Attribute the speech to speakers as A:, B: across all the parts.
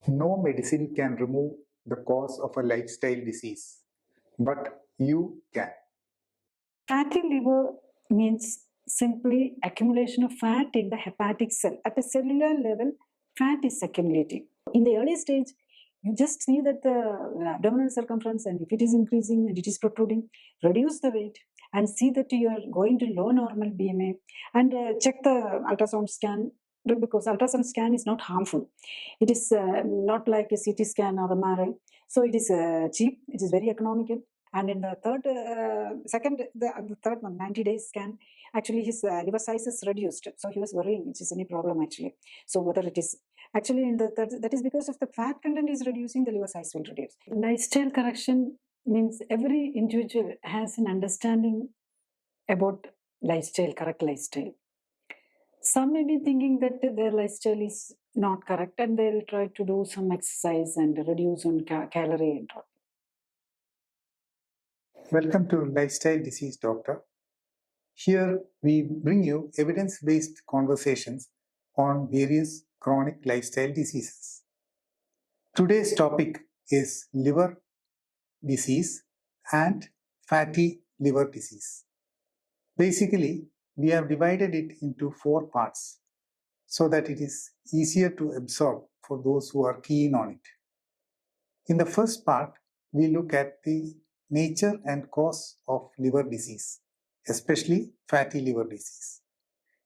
A: No medicine can remove the cause of a lifestyle disease, but you can.
B: Fatty liver means simply accumulation of fat in the hepatic cell. At the cellular level, fat is accumulating. In the early stage, you just see that the abdominal circumference, and if it is increasing and it is protruding, reduce the weight and see that you are going to low normal BMI and check the ultrasound scan, because ultrasound scan is not harmful. It is not like a CT scan or MRI. So it is cheap, it is very economical. And in the third one, 90 days scan, actually his liver size is reduced. So he was worrying, which is any problem actually. So whether it is actually in the third, that is because of the fat content is reducing, the liver size will reduce. Lifestyle correction means every individual has an understanding about lifestyle, correct lifestyle. Some may be thinking that their lifestyle is not correct and they'll try to do some exercise and reduce on calorie and all.
A: Welcome to Lifestyle Disease Doctor. Here we bring you evidence-based conversations on various chronic lifestyle diseases. Today's topic is liver disease and fatty liver disease. Basically, we have divided it into 4 parts so that it is easier to absorb for those who are keen on it. In the first part, we look at the nature and cause of liver disease, especially fatty liver disease.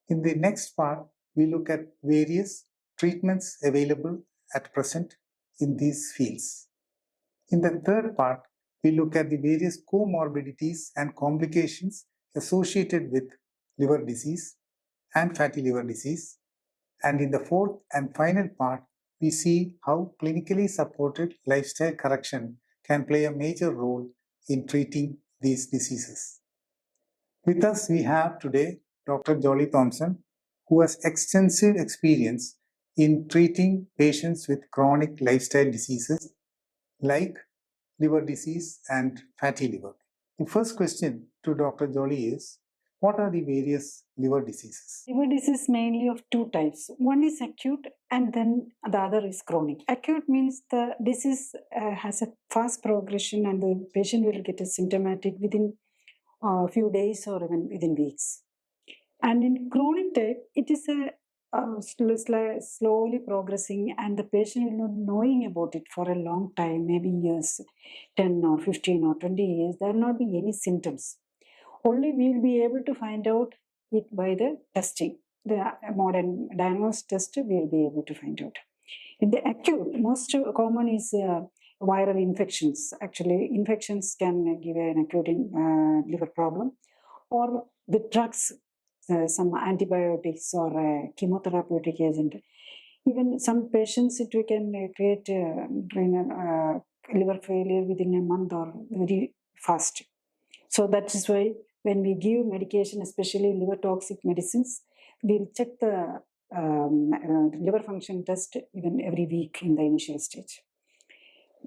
A: In the next part, we look at various treatments available at present in these fields. In the third part, we look at the various comorbidities and complications associated with liver disease and fatty liver disease. And in the fourth and final part, we see how clinically supported lifestyle correction can play a major role in treating these diseases. With us, we have today Dr. Jolly Thomson, who has extensive experience in treating patients with chronic lifestyle diseases like liver disease and fatty liver. The first question to Dr. Jolly is, what are the various liver diseases?
B: Liver disease mainly of 2 types. One is acute and then the other is chronic. Acute means the disease has a fast progression and the patient will get a symptomatic within a few days or even within weeks. And in chronic type, it is slowly progressing and the patient will not knowing about it for a long time, maybe years, 10 or 15 or 20 years, there will not be any symptoms. Only we will be able to find out it by the testing. The modern diagnostic test we will be able to find out. In the acute, most common is viral infections. Actually, infections can give an acute liver problem, or with drugs, some antibiotics or chemotherapeutic agent. Even some patients, it can create liver failure within a month or very fast. So that is why when we give medication, especially liver toxic medicines, we'll check the liver function test even every week in the initial stage.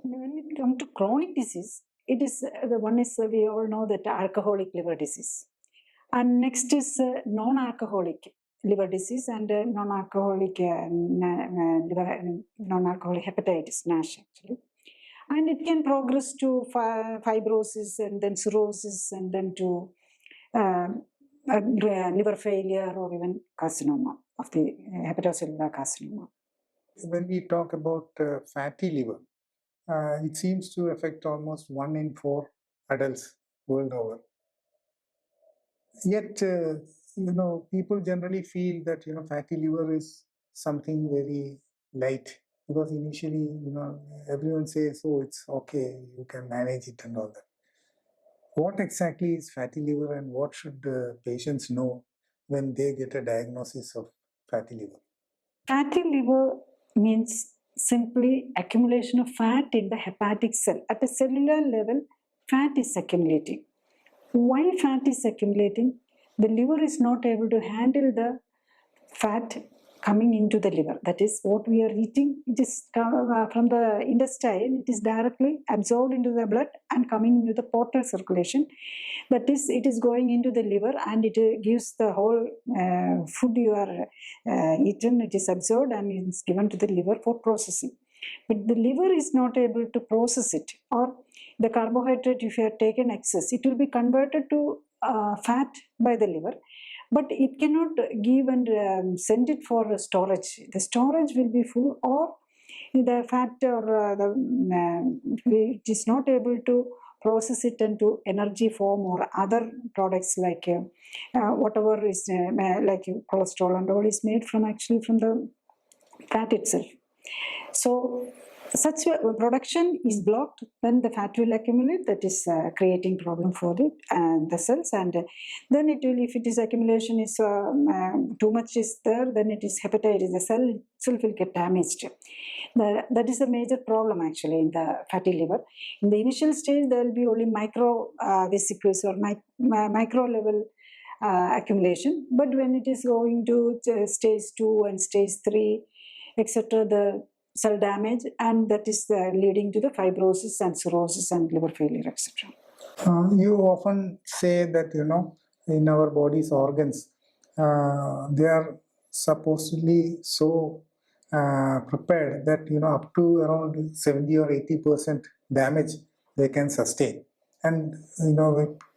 B: When it comes to chronic disease, it is the one is we all know that alcoholic liver disease, and next is non-alcoholic liver disease and non-alcoholic non-alcoholic hepatitis, NASH actually. And it can progress to fibrosis and then cirrhosis and then to liver failure or even carcinoma of the hepatocellular carcinoma.
A: When we talk about fatty liver, it seems to affect almost 1 in 4 adults world over. Yet, people generally feel that, fatty liver is something very light, because initially, everyone says, oh, it's okay, you can manage it and all that. What exactly is fatty liver and what should patients know when they get a diagnosis of fatty liver?
B: Fatty liver means simply accumulation of fat in the hepatic cell. At the cellular level, fat is accumulating. While fat is accumulating, the liver is not able to handle the fat coming into the liver. That is what we are eating. It is from the intestine, it is directly absorbed into the blood and coming into the portal circulation. That is, it is going into the liver and it gives the whole food you are eaten, it is absorbed and it is given to the liver for processing. But the liver is not able to process it, or the carbohydrate, if you have taken excess, it will be converted to fat by the liver, but it cannot give and send it for storage. The storage will be full, or the fat or it is not able to process it into energy form or other products like whatever is like cholesterol and all is made from actually from the fat itself. So such a production is blocked when the fat will accumulate, that is creating problem for it and the cells, and then it will, if it is accumulation is too much is there, then it is hepatitis, the cell itself will get damaged. That is a major problem actually in the fatty liver. In the initial stage, there will be only micro vesicles or micro level accumulation, but when it is going to stage 2 and stage 3, etc., the cell damage, and that is leading to the fibrosis and cirrhosis and liver failure, etc.
A: You often say that, in our body's organs, they are supposedly so prepared that, up to around 70 or 80% damage they can sustain and,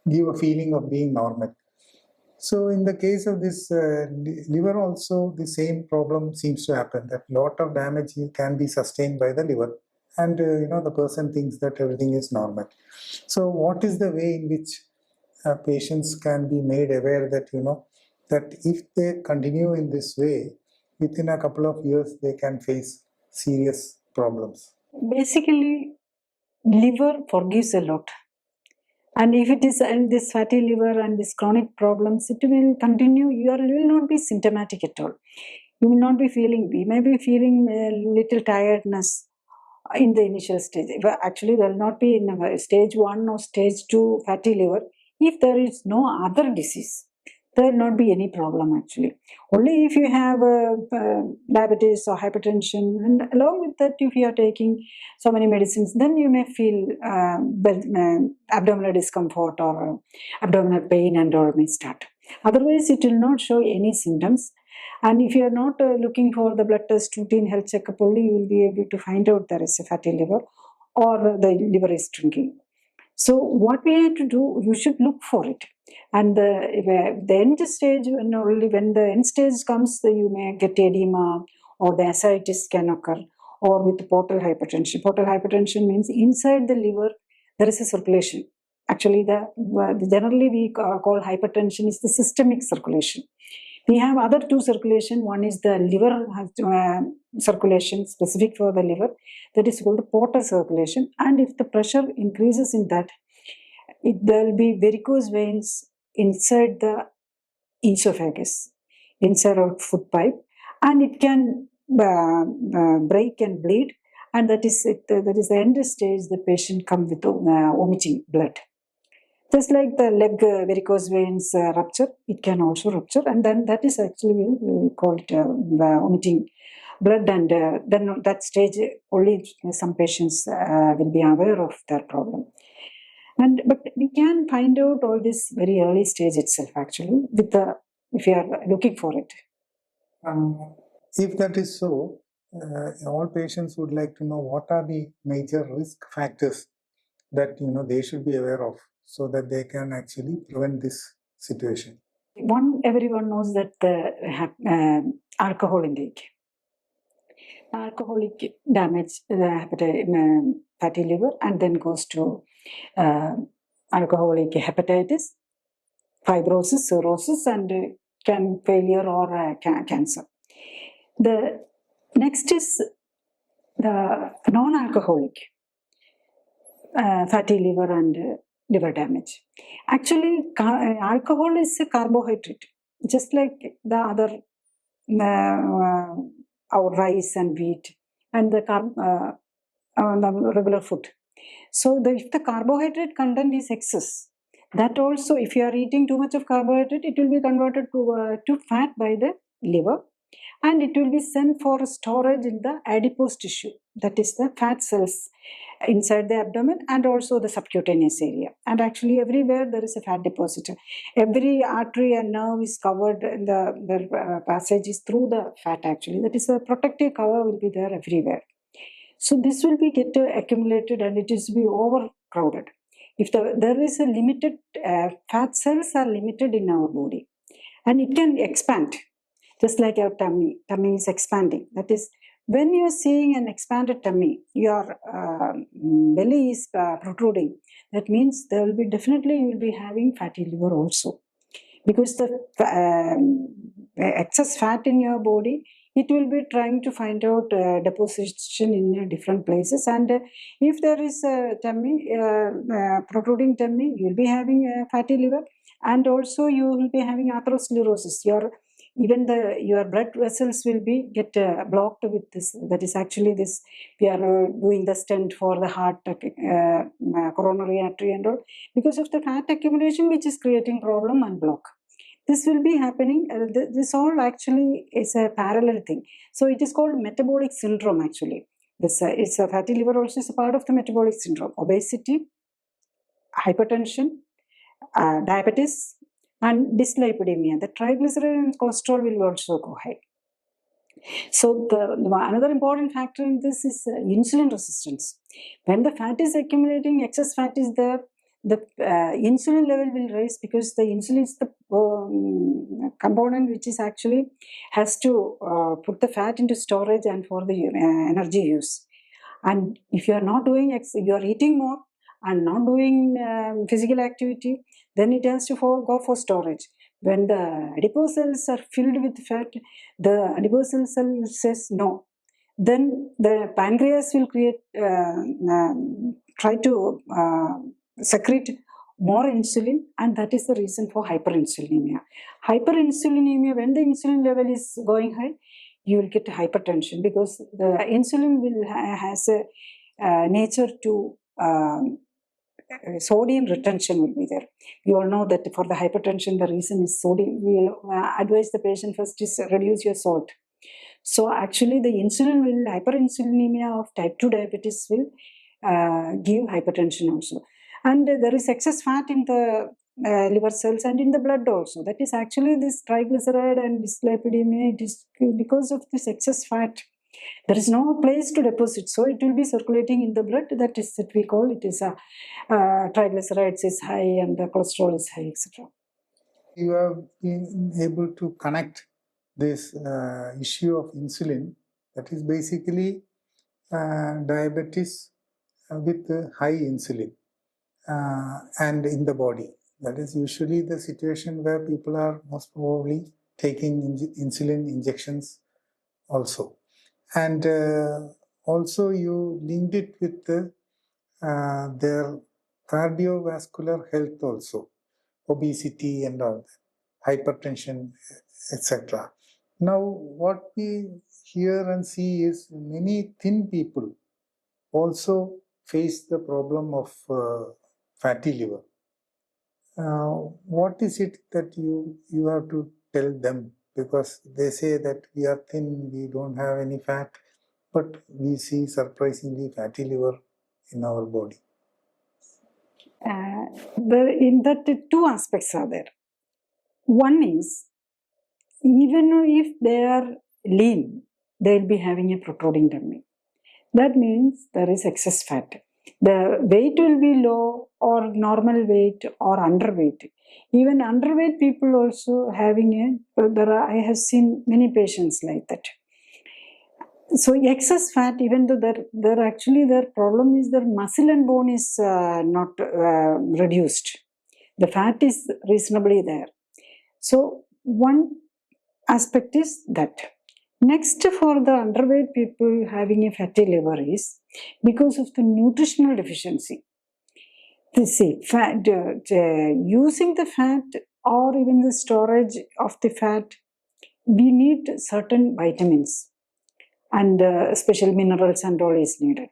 A: give a feeling of being normal. So in the case of this liver also, the same problem seems to happen, that lot of damage can be sustained by the liver, and the person thinks that everything is normal. So what is the way in which patients can be made aware that, that if they continue in this way, within a couple of years they can face serious problems?
B: Basically, liver forgives a lot. And if it is this fatty liver and this chronic problems, it will continue. You will not be symptomatic at all. You will not be feeling, we may be feeling a little tiredness in the initial stage. But actually, there will not be in stage 1 or stage 2 fatty liver if there is no other disease. There will not be any problem actually. Only if you have diabetes or hypertension, and along with that, if you are taking so many medicines, then you may feel abdominal discomfort or abdominal pain and all may start. Otherwise, it will not show any symptoms. And if you are not looking for the blood test, routine health checkup only, you will be able to find out there is a fatty liver or the liver is shrinking. So what we have to do, you should look for it. And the end stage, when the end stage comes, you may get edema or the ascites can occur, or with portal hypertension. Portal hypertension means inside the liver there is a circulation. Actually, generally we call hypertension is the systemic circulation. We have other two circulation. One is the liver circulation specific for the liver, that is called portal circulation. And if the pressure increases in that, there will be varicose veins inside the esophagus, inside our food pipe, and it can break and bleed. And that is it. That is the end stage. The patient comes with vomiting blood. Just like the leg varicose veins rupture, it can also rupture, and then that is actually we call it vomiting blood, and then that stage only some patients will be aware of their problem. But we can find out all this very early stage itself actually, with if you are looking for it.
A: If that is so, all patients would like to know what are the major risk factors that they should be aware of, so that they can actually prevent this situation.
B: Everyone knows that the alcohol intake. Alcoholic damage the fatty liver, and then goes to alcoholic hepatitis, fibrosis, cirrhosis, and failure or cancer. The next is the non-alcoholic fatty liver and liver damage. Actually, alcohol is a carbohydrate, just like the other our rice and wheat and the regular food. So if the carbohydrate content is excess, that also, if you are eating too much of carbohydrate, it will be converted to fat by the liver, and it will be sent for storage in the adipose tissue, that is the fat cells inside the abdomen and also the subcutaneous area. And actually everywhere there is a fat deposit. Every artery and nerve is covered, and the passage is through the fat actually. That is a protective cover will be there everywhere. So this will be get accumulated and it is be overcrowded. If there is a limited, fat cells are limited in our body and it can expand just like our tummy is expanding. That is, when you are seeing an expanded tummy, your belly is protruding. That means there will be definitely you will be having fatty liver also, because the excess fat in your body, it will be trying to find out deposition in different places, and if there is a tummy, protruding tummy, you will be having a fatty liver, and also you will be having atherosclerosis. Your blood vessels will be get blocked with this. That is actually this. We are doing the stent for the heart, coronary artery, and all, because of the fat accumulation, which is creating problem and block. This will be happening. This all actually is a parallel thing. So it is called metabolic syndrome. Actually, this it's a fatty liver also is a part of the metabolic syndrome. Obesity, hypertension, diabetes, and dyslipidemia. The triglyceride and cholesterol will also go high. So another important factor in this is insulin resistance. When the fat is accumulating, excess fat is there, the insulin level will rise, because the insulin is the component which is actually has to put the fat into storage and for the energy use. And if you are not doing, you are eating more and not doing physical activity, then it has to go for storage. When the adipose cells are filled with fat, the adipose cell says no. Then the pancreas will try to secrete more insulin, and that is the reason for hyperinsulinemia. Hyperinsulinemia, when the insulin level is going high, you will get hypertension, because the insulin will has a nature to sodium retention will be there. You all know that for the hypertension, the reason is sodium. We will advise the patient first is reduce your salt. So actually the insulin will, hyperinsulinemia of type 2 diabetes will give hypertension also. And there is excess fat in the liver cells and in the blood also. That is actually this triglyceride and dyslipidemia. It is because of this excess fat. There is no place to deposit, so it will be circulating in the blood. That is that we call it is a triglycerides is high and the cholesterol is high, etc.
A: You have been able to connect this issue of insulin, that is basically diabetes with high insulin and in the body. That is usually the situation where people are most probably taking insulin injections also. And also you linked it with their cardiovascular health also, obesity and all that, hypertension, etc. Now, what we hear and see is many thin people also face the problem of fatty liver. What is it that you have to tell them? Because they say that we are thin, we don't have any fat, but we see surprisingly fatty liver in our body.
B: In that, two aspects are there. One is, even if they are lean, they will be having a protruding tummy. That means there is excess fat. The weight will be low or normal weight or underweight. Even underweight people also having I have seen many patients like that. So excess fat, even though their problem is their muscle and bone is not reduced. The fat is reasonably there. So one aspect is that. Next, for the underweight people having a fatty liver is because of the nutritional deficiency. See, using the fat or even the storage of the fat, we need certain vitamins and special minerals and all is needed.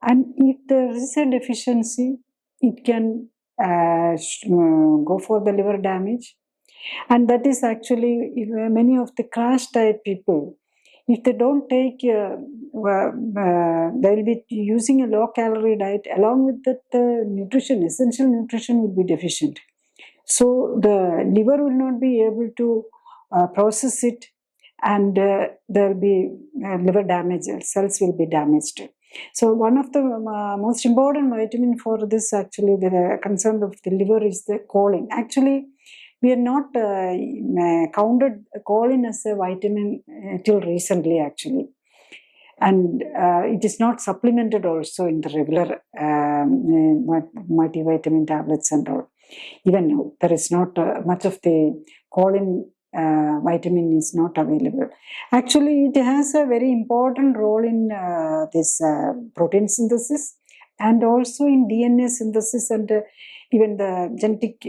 B: And if there is a deficiency, it can go for the liver damage. And that is actually many of the crash diet people, if they don't take, they will be using a low calorie diet along with that nutrition, essential nutrition will be deficient. So the liver will not be able to process it, and there will be liver damage, cells will be damaged. So one of the most important vitamin for this, actually, the concern of the liver is the choline. Actually, we are not counted choline as a vitamin till recently, actually. And it is not supplemented also in the regular multivitamin tablets and all. Even now, there is not much of the choline vitamin is not available. Actually, it has a very important role in this protein synthesis and also in DNA synthesis and even the genetic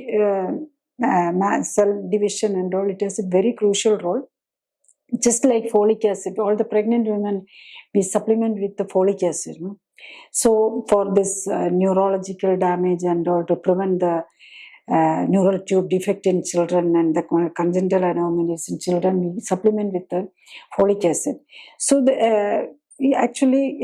B: cell division and all. It has a very crucial role. Just like folic acid, all the pregnant women, we supplement with the folic acid. No? So for this neurological damage and all, to prevent the neural tube defect in children and the congenital anomalies in children, we supplement with the folic acid. So actually,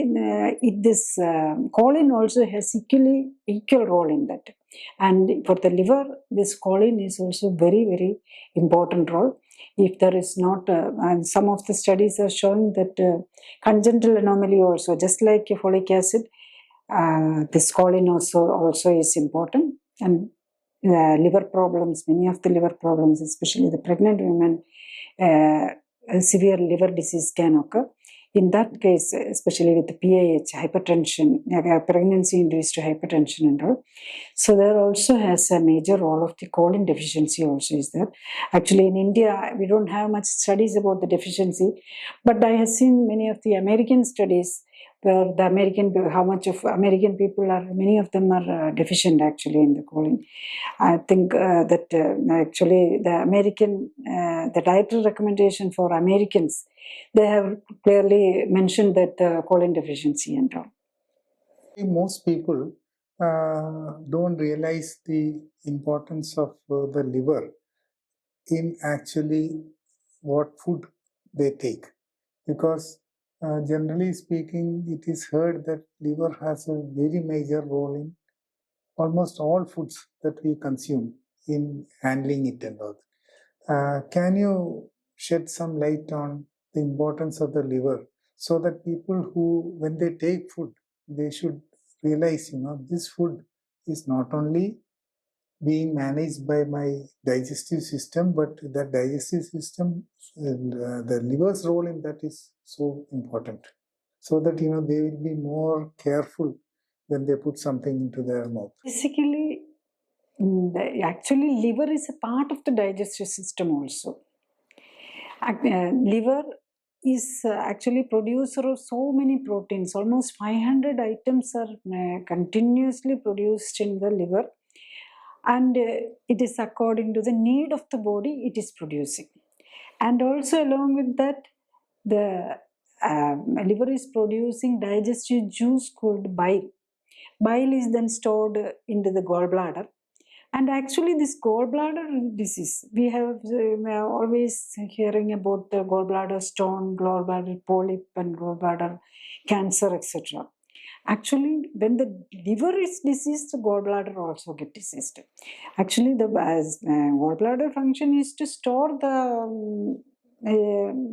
B: this choline also has equal role in that. And for the liver, this choline is also very, very important role. If there is not, and some of the studies are showing that congenital anomaly also, just like folic acid, this choline also is important. And liver problems, many of the liver problems, especially the pregnant women, severe liver disease can occur. In that case, especially with the PAH, hypertension, pregnancy-induced hypertension and all. So there also has a major role of the choline deficiency also is there. Actually, in India, we don't have much studies about the deficiency, but I have seen many of the American studies where how much of American people are, many of them are deficient actually in the choline. I think that actually the dietary recommendation for Americans, they have clearly mentioned that choline deficiency and all.
A: Most people don't realize the importance of the liver in actually what food they take, because generally speaking, it is heard that liver has a very major role in almost all foods that we consume in handling it and all. Can you shed some light on the importance of the liver so that people who, when they take food, they should realize, this food is not only being managed by my digestive system, but that digestive system, the liver's role in that is so important. So that, they will be more careful when they put something into their mouth.
B: Basically, actually, liver is a part of the digestive system also. Liver is actually producer of so many proteins. Almost 500 items are continuously produced in the liver, and it is according to the need of the body it is producing. And also along with that, the liver is producing digestive juice called bile. Bile is then stored into the gallbladder. And actually, this gallbladder disease, we are always hearing about the gallbladder stone, gallbladder polyp, and gallbladder cancer, etc. Actually, when the liver is diseased, the gallbladder also get diseased. Actually, the gallbladder function is to store the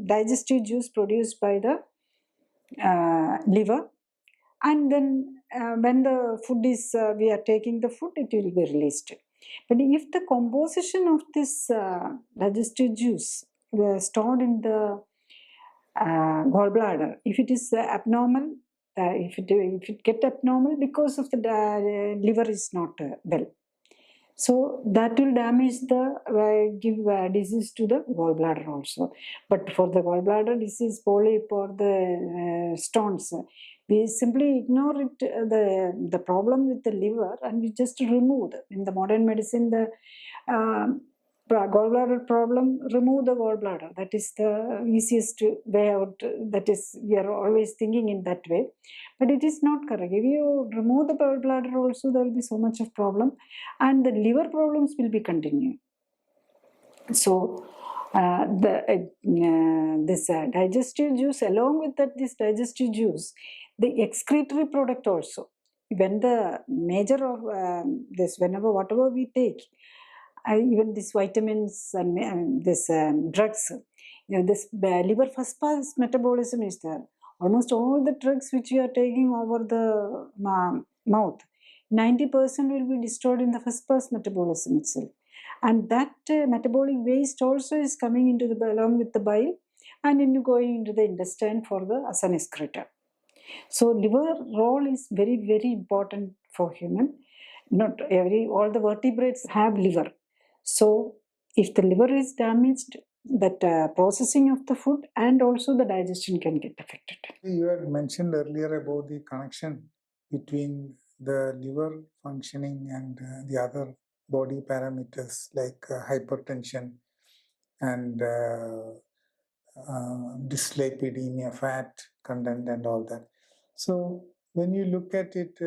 B: digestive juice produced by the liver, and then when the food is we are taking the food, it will be released. But if the composition of this digestive juice stored in the gallbladder, if it is abnormal, if it get abnormal because of the liver is not well, so that will damage the give disease to the gallbladder also. But for the gallbladder disease, polyp or the stones, we simply ignore it, the problem with the liver, and we just remove it. In the modern medicine, the gallbladder problem, remove the gallbladder. That is the easiest way out. That is, we are always thinking in that way. But it is not correct. If you remove the gallbladder also, there will be so much of problem, and the liver problems will be continuing. So this digestive juice, along with that, this digestive juice, the excretory product also. When the major of this, whatever we take, even these vitamins and this drugs, this liver first pass metabolism is there. Almost all the drugs which we are taking over the mouth, 90% will be destroyed in the first pass metabolism itself. And that metabolic waste also is coming into the along with the bile and into going into the intestine for the as an excreta. So liver role is very, very important for human. Not all the vertebrates have liver. So if the liver is damaged, that processing of the food and also the digestion can get affected.
A: You had mentioned earlier about the connection between the liver functioning and the other body parameters like hypertension and dyslipidemia, fat content and all that. So when you look at it,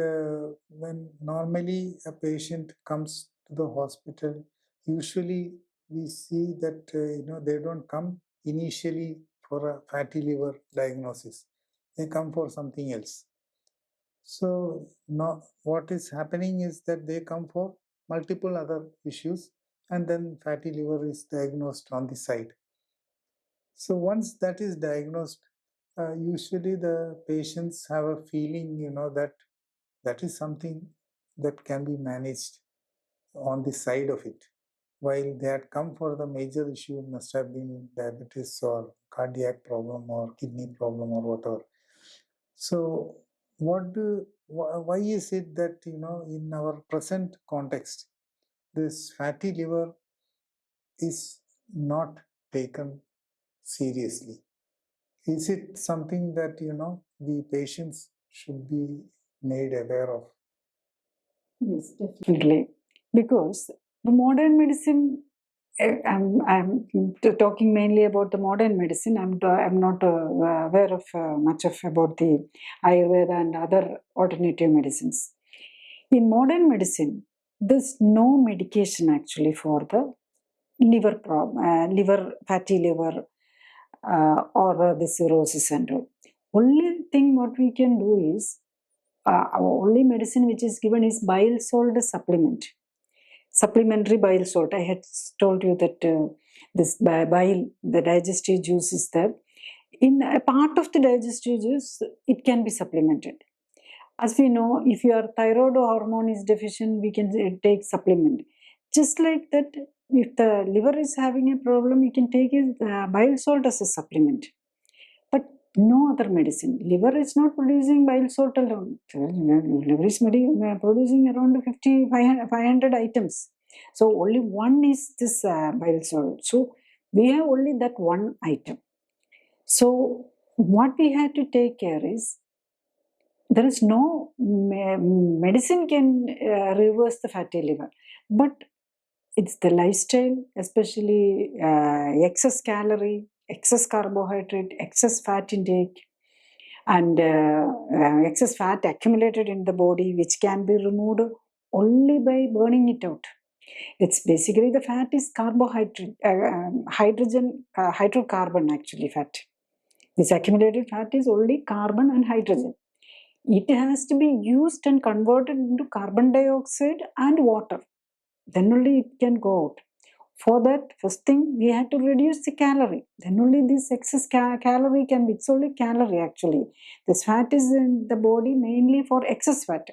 A: when normally a patient comes to the hospital, usually we see that they don't come initially for a fatty liver diagnosis. They come for something else. So now what is happening is that they come for multiple other issues, and then fatty liver is diagnosed on the side. So once that is diagnosed, usually the patients have a feeling, that that is something that can be managed on the side of it. While they had come for the major issue, must have been diabetes or cardiac problem or kidney problem or whatever. So why is it that, in our present context, this fatty liver is not taken seriously? Is it something that, the patients should be made aware of?
B: Yes, definitely. Because the modern medicine, I'm talking mainly about the modern medicine. I'm not aware of much of about the Ayurveda and other alternative medicines. In modern medicine, there's no medication actually for the liver problem, fatty liver, or the cirrhosis and all. Only thing what we can do is our only medicine which is given is bile salt supplement, supplementary bile salt. I had told you that this bile, the digestive juice is there. In a part of the digestive juice, it can be supplemented. As we know, if your thyroid hormone is deficient, we can take supplement. Just like that, if the liver is having a problem, you can take bile salt as a supplement. But no other medicine. Liver is not producing bile salt alone. Liver is producing around 500 items. So only one is this bile salt. So we have only that one item. So what we have to take care is, there is no medicine can reverse the fatty liver, but it's the lifestyle, especially excess calorie, excess carbohydrate, excess fat intake, and excess fat accumulated in the body, which can be removed only by burning it out. It's basically the fat is carbohydrate, hydrocarbon actually fat. This accumulated fat is only carbon and hydrogen. It has to be used and converted into carbon dioxide and water. Then only it can go out. For that, first thing, we have to reduce the calorie. Then only this excess calorie can be. It's only calorie actually. This fat is in the body mainly for excess fat.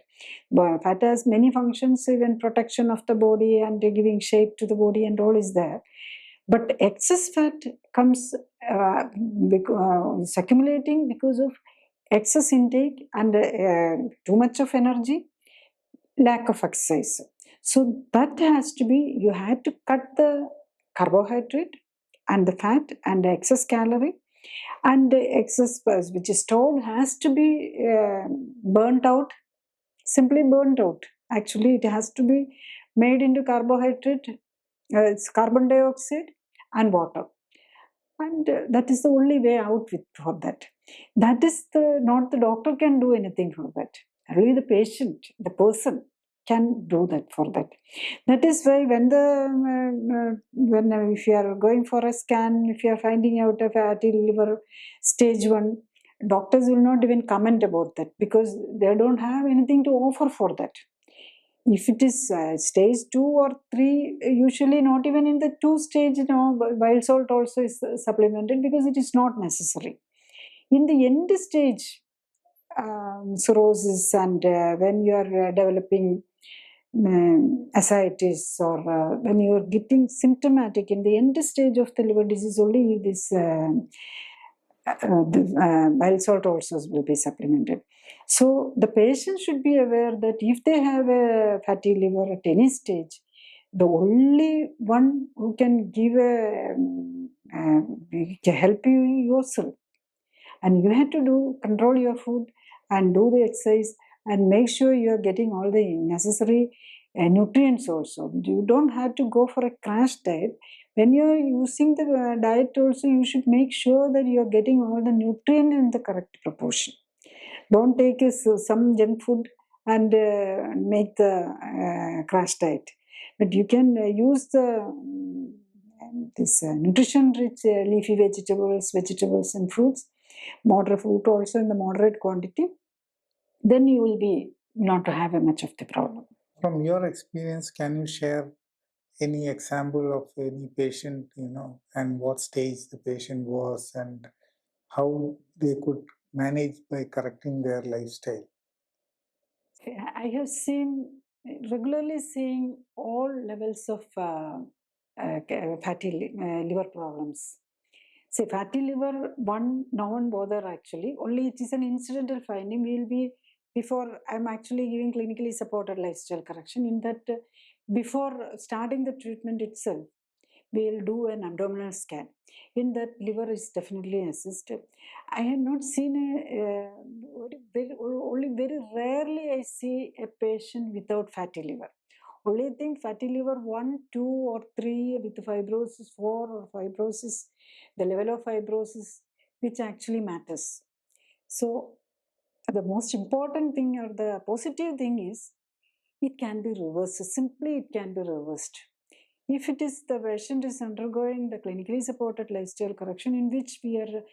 B: But fat has many functions, even protection of the body and giving shape to the body and all is there. But excess fat comes is accumulating because of excess intake and too much of energy, lack of exercise. So that has to be, you have to cut the carbohydrate and the fat and the excess calorie, and the excess which is stored has to be burnt out, simply burnt out. Actually, it has to be made into carbohydrate, it's carbon dioxide and water. And that is the only way out for that. That is not the doctor can do anything for that. Only the patient, the person can do that for that. That is why if you are going for a scan, if you are finding out a fatty liver stage 1, doctors will not even comment about that because they don't have anything to offer for that. If it is stage 2 or 3, usually not even in the 2 stage, bile salt also is supplemented because it is not necessary. In the end stage, cirrhosis, and when you are developing ascites, or when you are getting symptomatic in the end stage of the liver disease, only this bile salt also will be supplemented. So the patient should be aware that if they have a fatty liver at any stage, the only one who can give can help you yourself, and you have to control your food and do the exercise and make sure you are getting all the necessary nutrients also. You don't have to go for a crash diet. When you are using the diet also, you should make sure that you are getting all the nutrients in the correct proportion. Don't take some junk food and make the crash diet. But you can use the this nutrition-rich leafy vegetables and fruits, moderate fruit also in the moderate quantity. Then you will be not to have much of the problem.
A: From your experience, can you share any example of any patient, and what stage the patient was and how they could manage by correcting their lifestyle?
B: I have regularly seeing all levels of fatty liver problems. See, fatty liver, no one bother actually. Only it is an incidental finding. Before I'm actually giving clinically supported lifestyle correction, in that before starting the treatment itself, we'll do an abdominal scan. In that, liver is definitely assisted. I have not seen only very rarely I see a patient without fatty liver. Only thing, fatty liver 1, 2, or 3 with fibrosis 4 or fibrosis, the level of fibrosis, which actually matters. So the most important thing or the positive thing is it can be reversed. Simply it can be reversed. If it is the patient is undergoing the clinically supported lifestyle correction, in which we are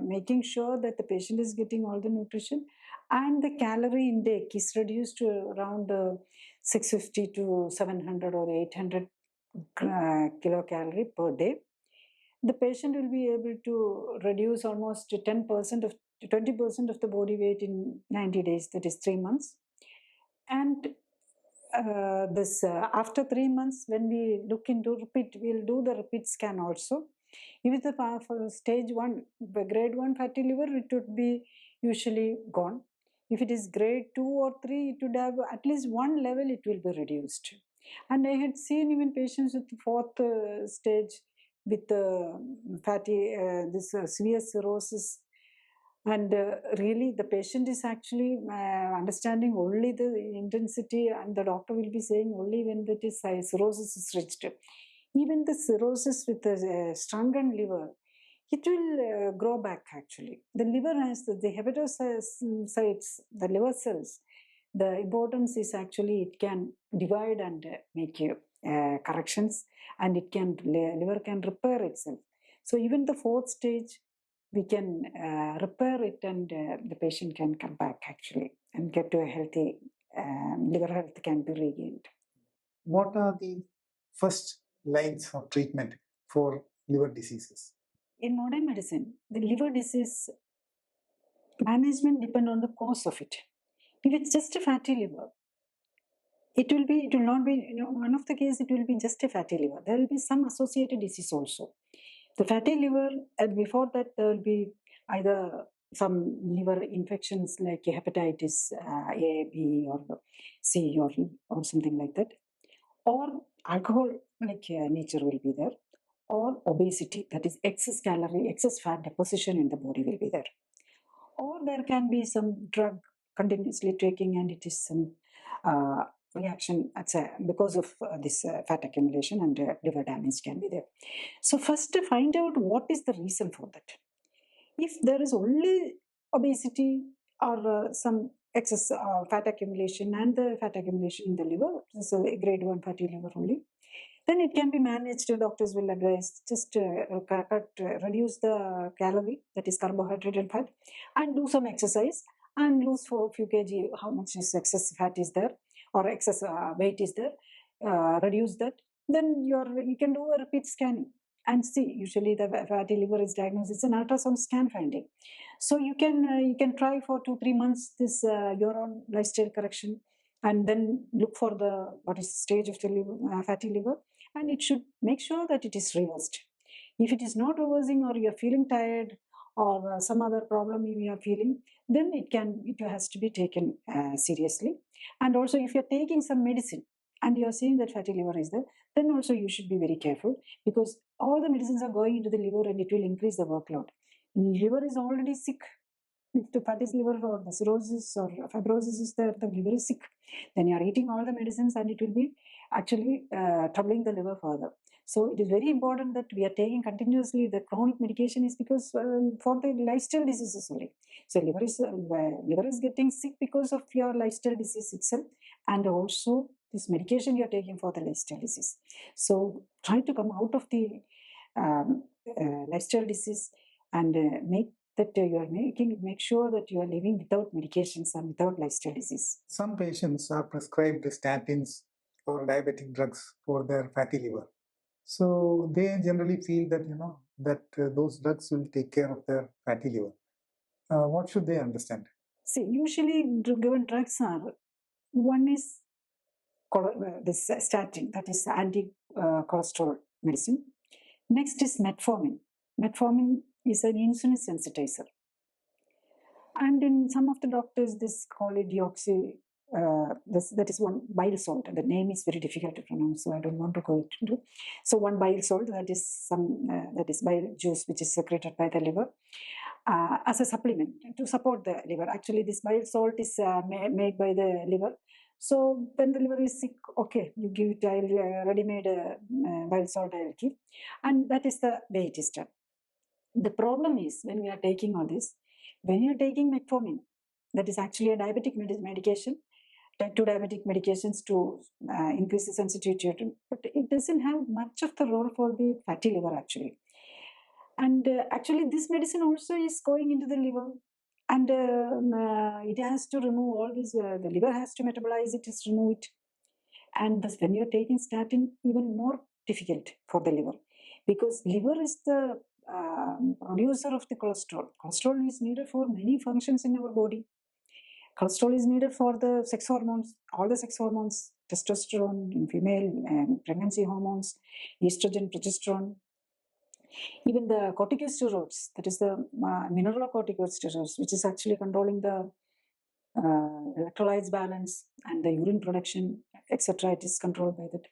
B: making sure that the patient is getting all the nutrition and the calorie intake is reduced to around 650 to 700 or 800 kilocalorie per day, the patient will be able to reduce almost 10% of 20% of the body weight in 90 days, that is 3 months. And after 3 months, when we look into repeat, we'll do the repeat scan also. If it's for stage 1, the grade 1 fatty liver, it would be usually gone. If it is grade 2 or 3, it would have at least one level, it will be reduced. And I had seen even patients with the 4th stage with severe cirrhosis. And really, the patient is actually understanding only the intensity, and the doctor will be saying only when that is cirrhosis is reached. Even the cirrhosis with a shrunken liver, it will grow back actually. The liver has the hepatocytes, the liver cells. The importance is actually it can divide and make corrections, and liver can repair itself. So even the 4th stage, we can repair it, and the patient can come back actually and get to a healthy liver health can be regained.
A: What are the first lines of treatment for liver diseases?
B: In modern medicine, the liver disease management depends on the cause of it. If it's just a fatty liver, it will not be, one of the cases it will be just a fatty liver. There will be some associated disease also. The fatty liver, and before that there will be either some liver infections like hepatitis A, B, or C, or something like that, or alcohol like nature will be there, or obesity, that is excess calorie, excess fat deposition in the body will be there, or there can be some drug continuously taking and it is some reaction because of this fat accumulation, and liver damage can be there. So first to find out what is the reason for that. If there is only obesity or some excess fat accumulation, and the fat accumulation in the liver, so grade 1 fatty liver only, then it can be managed. Doctors will advise just reduce the calorie, that is carbohydrate and fat, and do some exercise and lose for a few kg, how much is excess fat is there or excess weight is there, reduce that. Then you can do a repeat scanning, and see. Usually the fatty liver is diagnosed, it's an ultrasound scan finding. So you can try for 2-3 months this your own lifestyle correction, and then look for the what is the stage of the liver, fatty liver, and it should make sure that it is reversed. If it is not reversing, or you are feeling tired, or some other problem you are feeling, then it has to be taken seriously. And also, if you are taking some medicine and you are seeing that fatty liver is there, then also you should be very careful, because all the medicines are going into the liver and it will increase the workload. Liver is already sick. If the fatty liver or the cirrhosis or fibrosis is there, the liver is sick, then you are eating all the medicines and it will be actually troubling the liver further. So it is very important that we are taking continuously the chronic medication, is because for the lifestyle diseases only. So liver is getting sick because of your lifestyle disease itself, and also this medication you are taking for the lifestyle disease. So try to come out of the lifestyle disease, and make sure that you are living without medications and without lifestyle disease.
A: Some patients are prescribed statins or diabetic drugs for their fatty liver. So they generally feel that, that those drugs will take care of their fatty liver. What should they understand?
B: See, usually given drugs are, one is this statin, that is anti-cholesterol medicine. Next is metformin. Metformin is an insulin sensitizer. And in some of the doctors, this call it deoxy. That is one bile salt. The name is very difficult to pronounce, so I don't want to go into. So one bile salt, that is bile juice, which is secreted by the liver, as a supplement to support the liver. Actually, this bile salt is made by the liver. So when the liver is sick, okay, you give it ready-made bile salt, I'll give, and that is the way it is done. The problem is, when we are taking all this, when you are taking metformin, that is actually a diabetic medication, type 2 diabetic medications to increase the sensitivity, but it doesn't have much of the role for the fatty liver actually. And actually this medicine also is going into the liver, and it has to remove all this, the liver has to metabolize it, just remove it. And thus, when you're taking statin, even more difficult for the liver, because liver is the producer of the cholesterol. Cholesterol is needed for many functions in our body. Cholesterol is needed for the sex hormones, all the sex hormones, testosterone in female, and pregnancy hormones, estrogen, progesterone, even the corticosteroids, that is the mineralocorticosteroids, which is actually controlling the electrolytes balance and the urine production, etc. It is controlled by that.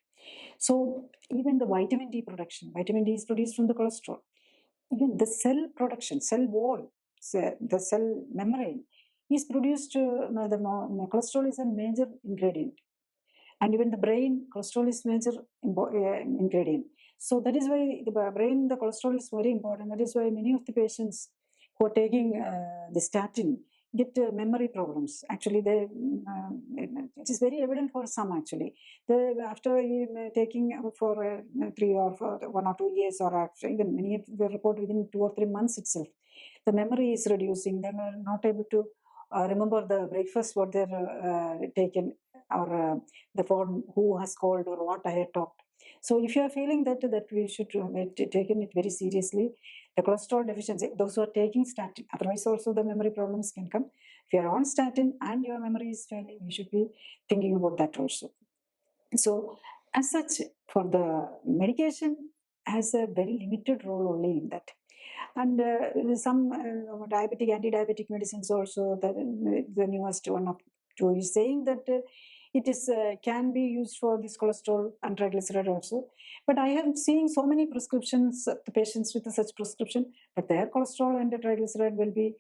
B: So even the vitamin D production, vitamin D is produced from the cholesterol. Even the cell production, cell wall, the cell membrane is produced, the cholesterol is a major ingredient. And even the brain, cholesterol is major ingredient. So that is why the brain, the cholesterol is very important. That is why many of the patients who are taking the statin get memory problems. Actually, it is very evident for some actually. After taking for 3 or 1 or 2 years, or after, even many report within 2 or 3 months itself, the memory is reducing. They are not able to remember the breakfast, what they're taken, or the phone, who has called, or what I had talked. So if you are feeling that we should taken it very seriously, the cholesterol deficiency, those who are taking statin, otherwise also the memory problems can come. If you are on statin and your memory is failing, you should be thinking about that also. So as such, for the medication has a very limited role only in that. And some diabetic, anti-diabetic medicines also, the newest one of two is saying that it is can be used for this cholesterol and triglyceride also. But I have seen so many prescriptions, the patients with such prescription, but their cholesterol and the triglyceride will be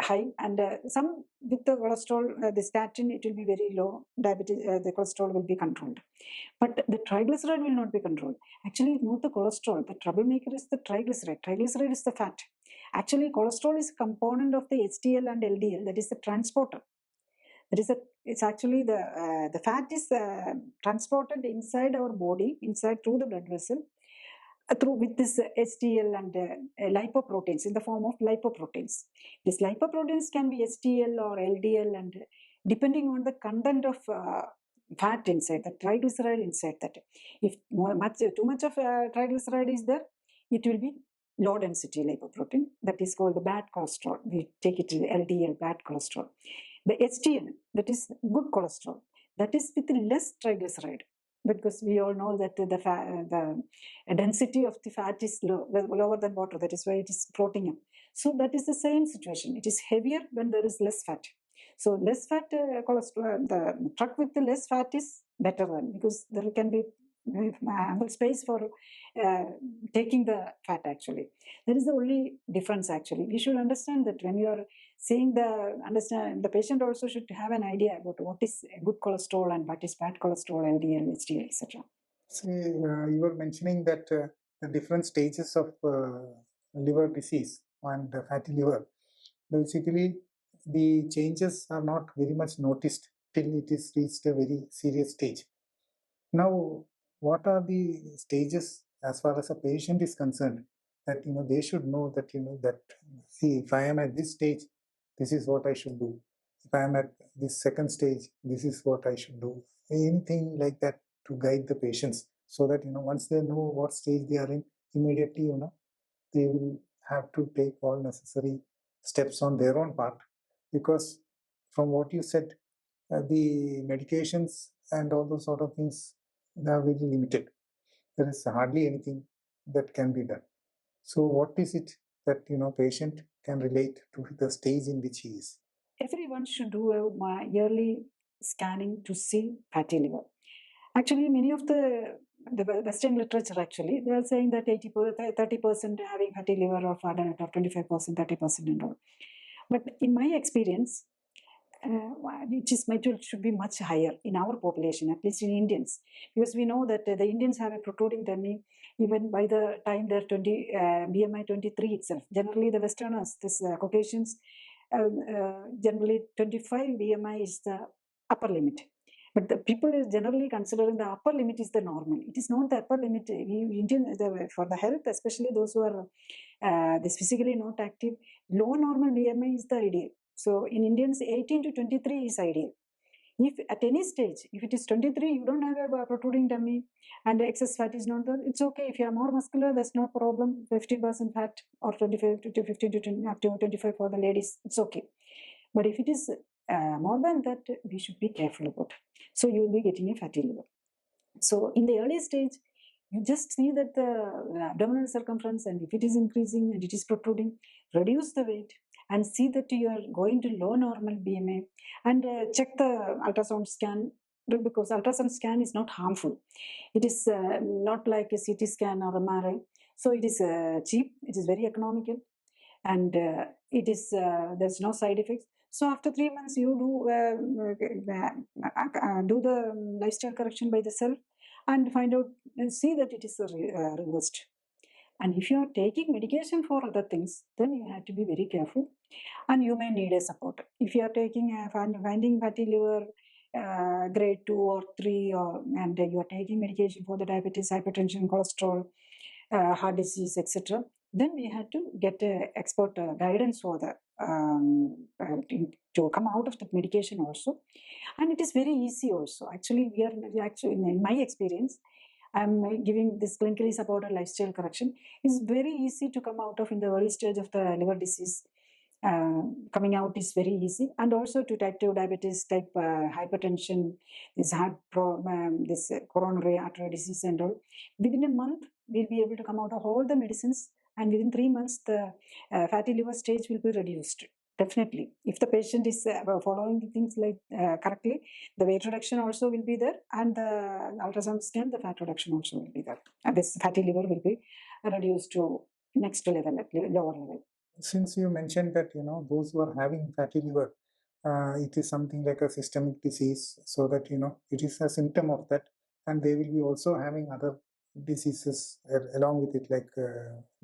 B: high, and some with the cholesterol, the statin, it will be very low. Diabetes, the cholesterol will be controlled, but the triglyceride will not be controlled. Actually, not the cholesterol. The troublemaker is the triglyceride. Triglyceride is the fat. Actually, cholesterol is a component of the HDL and LDL. That is the transporter. It's actually the fat is transported inside our body, inside through the blood vessel, through with this HDL and lipoproteins in the form of lipoproteins. These lipoproteins can be HDL or LDL, and depending on the content of fat inside, the triglyceride inside that. If too much of triglyceride is there, it will be low density lipoprotein, that is called the bad cholesterol. We take it LDL, bad cholesterol. The HDL, that is good cholesterol, that is with less triglyceride, because we all know that the density of the fat is lower than water. That is why it is floating up. So that is the same situation. It is heavier when there is less fat. So less fat cholesterol, the truck with the less fat is better one, because there can be ample space for taking the fat actually. That is the only difference actually. We should understand that when you are seeing the patient also should have an idea about what is good cholesterol and what is bad cholesterol, LDL, HDL, etc.
A: See, you were mentioning that the different stages of liver disease and fatty liver. Basically, the changes are not very much noticed till it is reached a very serious stage. Now, what are the stages as far as a patient is concerned that they should know that that, see, if I am at this stage, this is what I should do. If I am at this second stage, this is what I should do. Anything like that to guide the patients, so that once they know what stage they are in, immediately they will have to take all necessary steps on their own part. Because from what you said, the medications and all those sort of things, they are very limited. There is hardly anything that can be done. So what is it that patient can relate to the stage in which he is?
B: Everyone should do a yearly scanning to see fatty liver. Actually, many of the Western literature actually, they are saying that 30% having fatty liver or fat or 25%, 30% and all. But in my experience, it should be much higher in our population, at least in Indians, because we know that the Indians have a protruding tummy even by the time they're BMI 23 itself. Generally, the Westerners, this Caucasians, generally 25 BMI is the upper limit. But the people is generally considering the upper limit is the normal. It is not the upper limit. For the health, especially those who are this physically not active, low normal BMI is the ideal. So in Indians, 18 to 23 is ideal. If at any stage, if it is 23, you don't have a protruding tummy and excess fat is not there, it's okay. If you are more muscular, that's no problem. 50% fat or 25 to 15 to 20, up to 25 for the ladies, it's okay. But if it is more than that, we should be careful about. So you will be getting a fatty liver. So in the early stage, you just see that the abdominal circumference, and if it is increasing and it is protruding, reduce the weight and see that you are going to low normal BMI, and check the ultrasound scan, because ultrasound scan is not harmful. It is not like a CT scan or MRI. So it is cheap, it is very economical, and it is there's no side effects. So after 3 months, you do the lifestyle correction by the self and find out and see that it is reversed. And if you are taking medication for other things, then you have to be very careful, and you may need a support. If you are taking finding fatty liver grade 2 or 3, and you are taking medication for the diabetes, hypertension, cholesterol, heart disease, etc., then we had to get expert guidance for the to come out of the medication also. And it is very easy also. Actually, in my experience, I'm giving this clinically supported lifestyle correction. It's very easy to come out of in the early stage of the liver disease. Coming out is very easy, and also to type 2 diabetes, type hypertension, this this coronary artery disease and all. Within a month, we'll be able to come out of all the medicines, and within 3 months, the fatty liver stage will be reduced. Definitely, if the patient is following the things like correctly, the weight reduction also will be there, and the ultrasound scan, the fat reduction also will be there. And this fatty liver will be reduced to next level, lower level.
A: Since you mentioned that those who are having fatty liver, it is something like a systemic disease, so that it is a symptom of that, and they will be also having other diseases along with it, like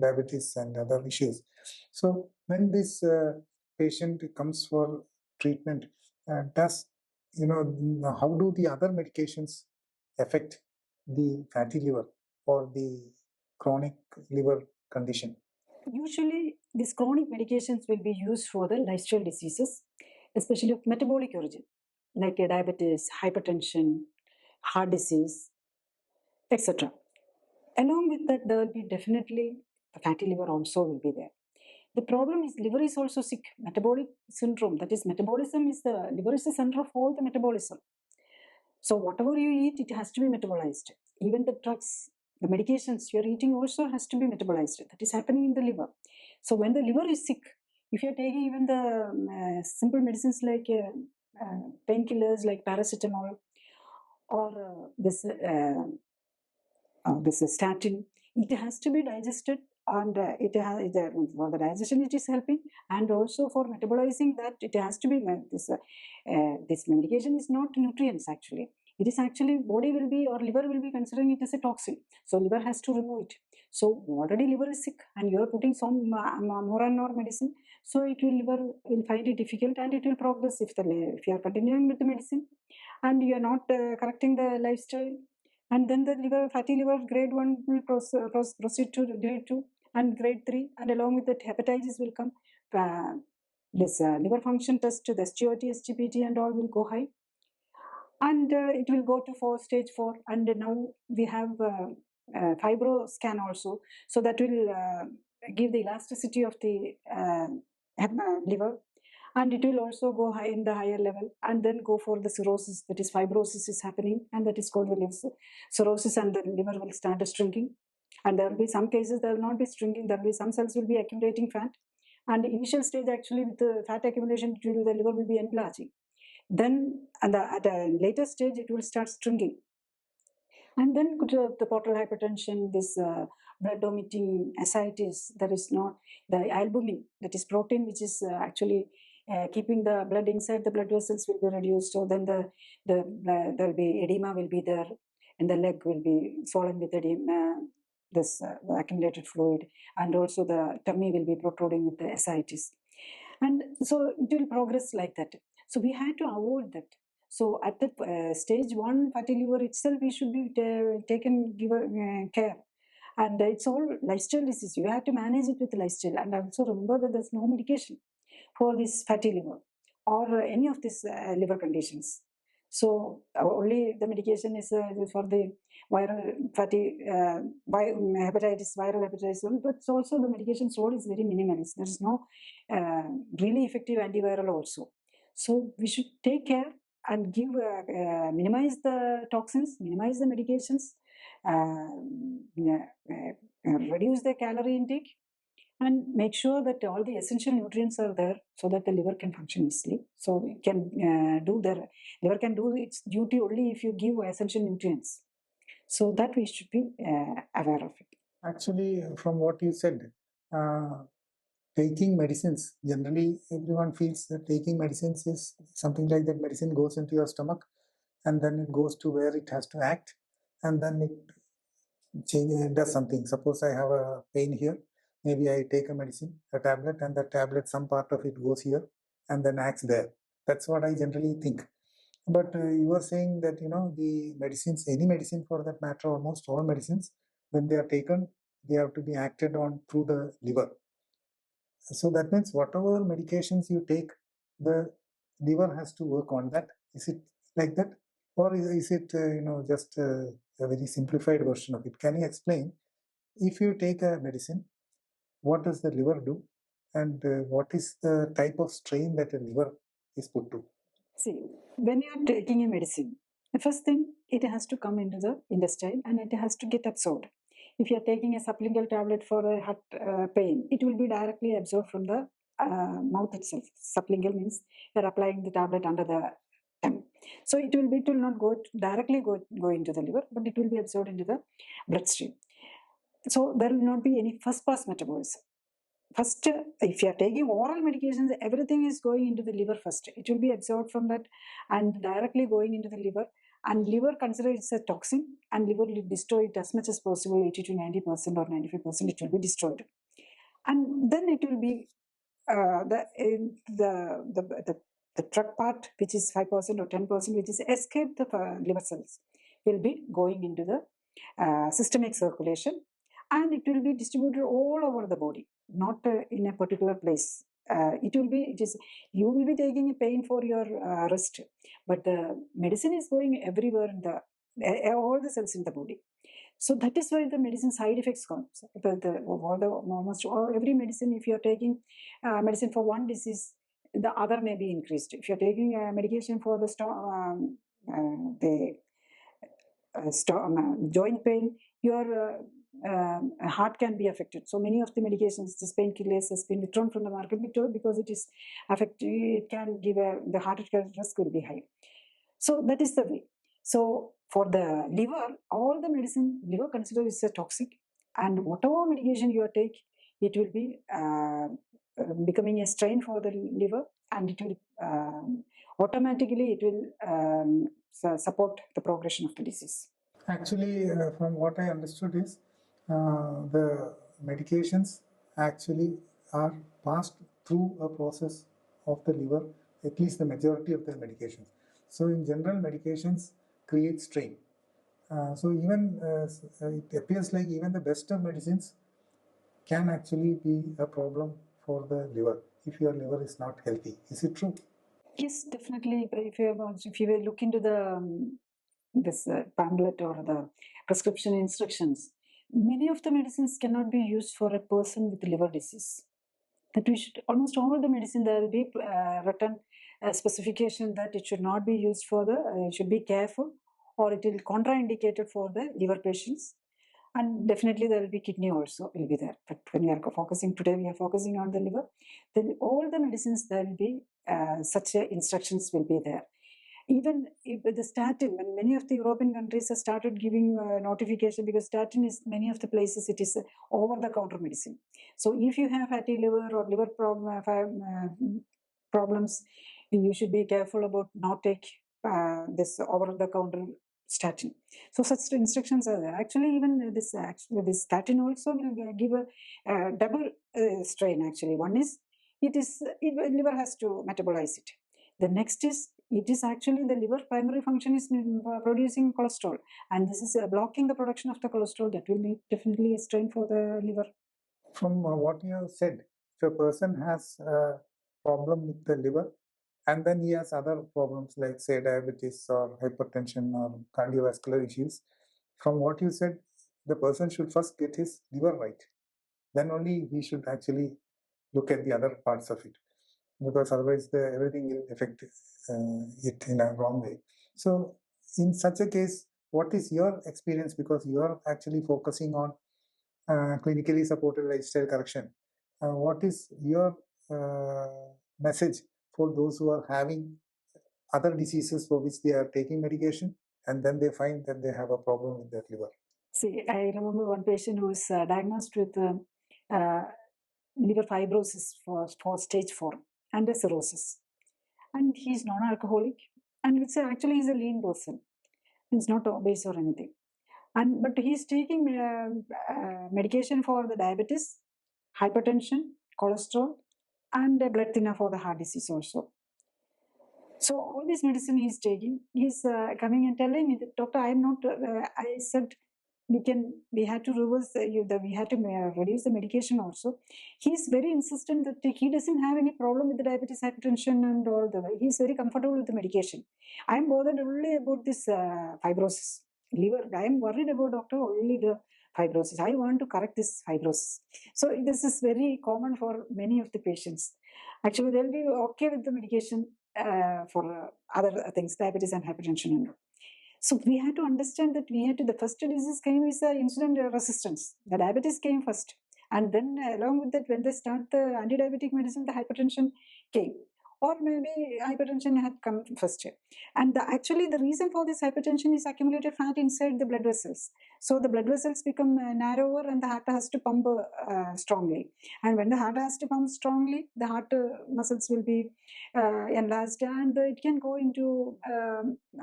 A: diabetes and other issues. So when this patient comes for treatment, does how do the other medications affect the fatty liver or the chronic liver condition?
B: Usually, these chronic medications will be used for the lifestyle diseases, especially of metabolic origin, like diabetes, hypertension, heart disease, etc. Along with that, there will be definitely The fatty liver also will be there. The problem is liver is also sick. Metabolic syndrome, that is metabolism is the, liver is the center of all the metabolism. So whatever you eat, it has to be metabolized. Even the drugs, the medications you're eating also has to be metabolized. That is happening in the liver. So when the liver is sick, if you're taking even the simple medicines like painkillers like paracetamol or this statin, it has to be digested, and for the digestion it is helping, and also for metabolizing that it has to be this medication is not nutrients actually. It is actually body will be, or liver will be considering it as a toxin. So liver has to remove it. So already liver is sick and you are putting some more and more medicine. So liver will find it difficult and it will progress if you are continuing with the medicine and you are not correcting the lifestyle. And then the fatty liver grade 1 will proceed to grade 2 and grade 3, and along with that hepatitis will come. This liver function test, the SGOT, SGPT and all will go high, and it will go to stage 4, and now we have fibro scan also, so that will give the elasticity of the liver, and it will also go high in the higher level, and then go for the cirrhosis, that is fibrosis is happening, and that is called the liver cirrhosis, and the liver will start shrinking. And there will be some cases there will not be shrinking, there will be some cells will be accumulating fat, and the initial stage actually with the fat accumulation the liver will be enlarging. Then at a later stage it will start shrinking, and then the portal hypertension, this blood vomiting, ascites, there is not the albumin, that is protein which is actually keeping the blood inside the blood vessels will be reduced. So then there will be edema will be there, and the leg will be swollen with edema, this accumulated fluid, and also the tummy will be protruding with the ascites. And so it will progress like that. So we had to avoid that. So at the stage 1 fatty liver itself, we should be taken care. And it's all lifestyle disease. You have to manage it with lifestyle. And also remember that there's no medication for this fatty liver or any of these liver conditions. So only the medication is for the viral fatty hepatitis, viral hepatitis, but also the medication's role is very minimalist. There is no really effective antiviral also. So we should take care and give minimize the toxins, minimize the medications, reduce the calorie intake, and make sure that all the essential nutrients are there so that the liver can function easily. So it can liver can do its duty only if you give essential nutrients. So that we should be aware of it.
A: Actually, from what you said, taking medicines, generally everyone feels that taking medicines is something like that medicine goes into your stomach and then it goes to where it has to act, and then it does something. Suppose I have a pain here, maybe I take a medicine, a tablet, and the tablet, some part of it goes here and then acts there. That's what I generally think. But you are saying that, the medicines, any medicine for that matter, almost all medicines, when they are taken, they have to be acted on through the liver. So that means whatever medications you take, the liver has to work on that. Is it like that? Or is it, just a very simplified version of it? Can you explain, if you take a medicine, what does the liver do? And what is the type of strain that a liver is put to?
B: See, when you're taking a medicine, the first thing, it has to come into the intestine and it has to get absorbed. If you're taking a sublingual tablet for a heart pain, it will be directly absorbed from the mouth itself. Sublingual means you're applying the tablet under the tongue. So it will not directly go into the liver, but it will be absorbed into the bloodstream. So there will not be any first pass metabolism. First, if you are taking oral medications, everything is going into the liver first. It will be absorbed from that and directly going into the liver. And liver considered it's a toxin, and liver will destroy it as much as possible, 80 to 90% or 95%. It will be destroyed, and then it will be the drug part, which is 5% or 10%, which is escape the liver cells, will be going into the systemic circulation, and it will be distributed all over the body, not in a particular place. You will be taking a pain for your wrist, but the medicine is going everywhere in all the cells in the body. So that is why the medicine side effects comes. Almost every medicine, if you're taking medicine for one disease, the other may be increased. If you're taking medication for the joint pain, your heart can be affected. So many of the medications, this painkillers, has been withdrawn from the market because it is affected. It can give the heart attack risk will be high. So that is the way. So for the liver, all the medicine liver considered is a toxic, and whatever medication you take, it will be becoming a strain for the liver, and it will automatically it will support the progression of the disease.
A: Actually, from what I understood is the medications actually are passed through a process of the liver, at least the majority of the medications. So in general, medications create strain. So even it appears like even the best of medicines can actually be a problem for the liver if your liver is not healthy. Is it true?
B: Yes, definitely. If you will look into the this pamphlet or the prescription instructions, many of the medicines cannot be used for a person with liver disease. That we should almost all the medicine there will be written a specification that it should not be used for the. It should be careful, or it will contraindicated for the liver patients. And definitely there will be kidney also will be there. But when we are focusing today, we are focusing on the liver. Then all the medicines there will be such instructions will be there. Even if the statin, when many of the European countries have started giving notification, because statin is many of the places it is over-the-counter medicine. So if you have fatty liver or liver problems, you should be careful about not take this over-the-counter statin. So such instructions are there. Actually, even this statin also will give a double strain. Actually, one is liver has to metabolize it. The next is it is actually the liver primary function is producing cholesterol, and this is blocking the production of the cholesterol. That will be definitely a strain for the liver.
A: From what you have said, if a person has a problem with the liver and then he has other problems like say diabetes or hypertension or cardiovascular issues, from what you said, the person should first get his liver right. Then only he should actually look at the other parts of it, because otherwise everything will affect it in a wrong way. So in such a case, what is your experience, because you are actually focusing on clinically supported lifestyle correction? What is your message for those who are having other diseases for which they are taking medication and then they find that they have a problem with their liver?
B: See, I remember one patient who was diagnosed with uh, liver fibrosis for stage 4 and a cirrhosis. And he's non-alcoholic, and it's actually he's a lean person. He's not obese or anything. But he's taking medication for the diabetes, hypertension, cholesterol, and a blood thinner for the heart disease also. So all this medicine he's taking, he's coming and telling me that, doctor, I'm not. I said we had to reverse we had to reduce the medication also. He's very insistent that he doesn't have any problem with the diabetes, hypertension, and all the. He's very comfortable with the medication. I'm bothered only about this fibrosis liver. I am worried about, doctor, only the fibrosis. I want to correct this fibrosis. So this is very common for many of the patients. Actually, they'll be okay with the medication for other things, diabetes and hypertension and all. So we had to understand that the first disease came is insulin resistance. The diabetes came first. And then along with that, when they start the anti-diabetic medicine, the hypertension came. Or maybe hypertension had come first. And actually the reason for this hypertension is accumulated fat inside the blood vessels. So the blood vessels become narrower and the heart has to pump strongly. And when the heart has to pump strongly, the heart muscles will be enlarged, and it can go into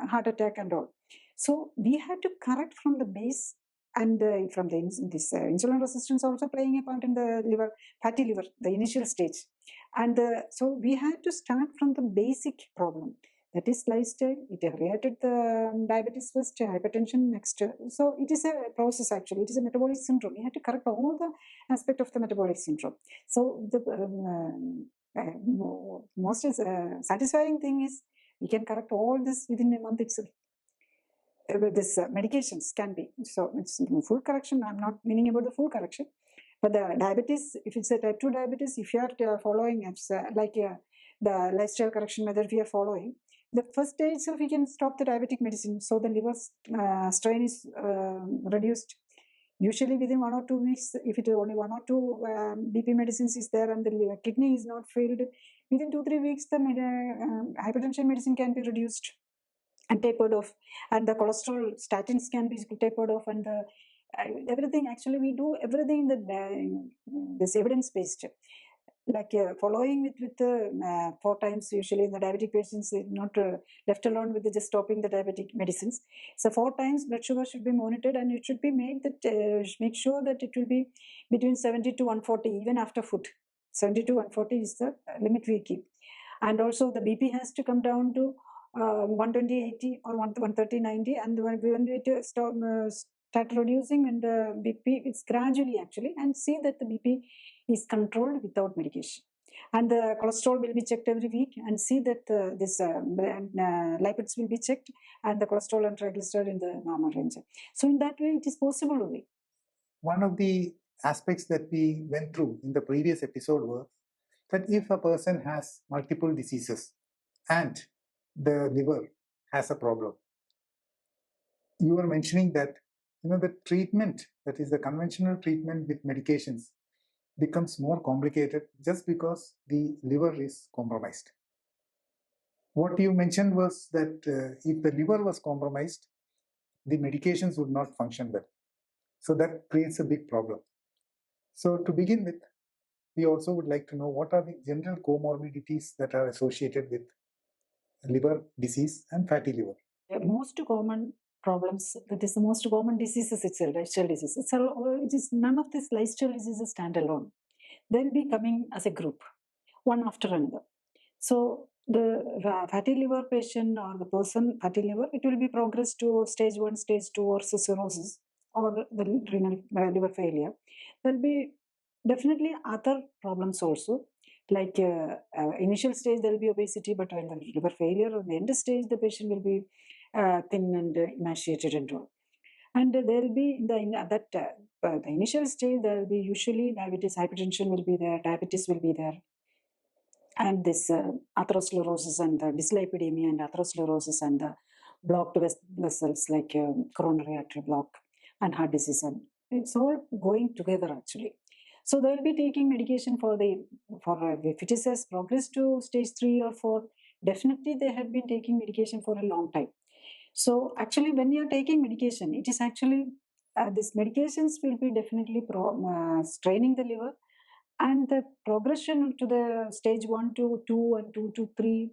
B: heart attack and all. So we had to correct from the base, and from this insulin resistance also playing a part in the liver, fatty liver, the initial stage. And so we had to start from the basic problem. That is lifestyle. It related the diabetes first, hypertension next. So it is a process actually. It is a metabolic syndrome. We had to correct all the aspect of the metabolic syndrome. So the most satisfying thing is we can correct all this within a month itself. this medications can be. So it's full correction. I'm not meaning about the full correction, but the diabetes, if it's a type 2 diabetes, if you are following the lifestyle correction method we are following, the first day itself we can stop the diabetic medicine. So the liver strain is reduced. Usually within 1 or 2 weeks, if it is only 1 or 2 BP medicines is there and the kidney is not failed, within 2-3 weeks the hypertension medicine can be reduced and tapered off, and the cholesterol statins can be tapered off, and everything. Actually, we do everything in this evidence based, like following with the 4 times usually in the diabetic patients, not left alone with just stopping the diabetic medicines. So 4 times blood sugar should be monitored, and it should be made that make sure that it will be between 70 to 140 even after food. 70 to 140 is the limit we keep. And also the BP has to come down to 120/80 or 130/90, and when it start reducing, and the BP, it's gradually actually, and see that the BP is controlled without medication. And the cholesterol will be checked every week, and see that this lipids will be checked, and the cholesterol and triglyceride in the normal range. So in that way, it is possible only.
A: One of the aspects that we went through in the previous episode was that if a person has multiple diseases and the liver has a problem, you were mentioning that the treatment, that is the conventional treatment with medications, becomes more complicated just because the liver is compromised. What you mentioned was that if the liver was compromised, the medications would not function well. So that creates a big problem. So to begin with, we also would like to know what are the general comorbidities that are associated with liver disease and fatty liver.
B: The most common problems, that is the most common diseases itself, lifestyle diseases. It is none of these lifestyle diseases stand alone. They'll be coming as a group, one after another. So the fatty liver patient or the person fatty liver, it will be progressed to stage 1, stage 2, or cirrhosis, or the renal liver failure. There'll be definitely other problems also, like initial stage there will be obesity, but in the liver failure, on the end stage the patient will be thin and emaciated and all. And there will be the initial stage, there will be usually diabetes, hypertension will be there, diabetes will be there, and this atherosclerosis and the dyslipidemia and atherosclerosis and the blocked vessels like coronary artery block and heart disease, and it's all going together actually. So they will be taking medication for if it is has progressed to stage 3 or 4, definitely they have been taking medication for a long time. So actually, when you are taking medication, it is actually these medications will be definitely straining the liver, and the progression to the stage 1 to 2 and 2 to 3,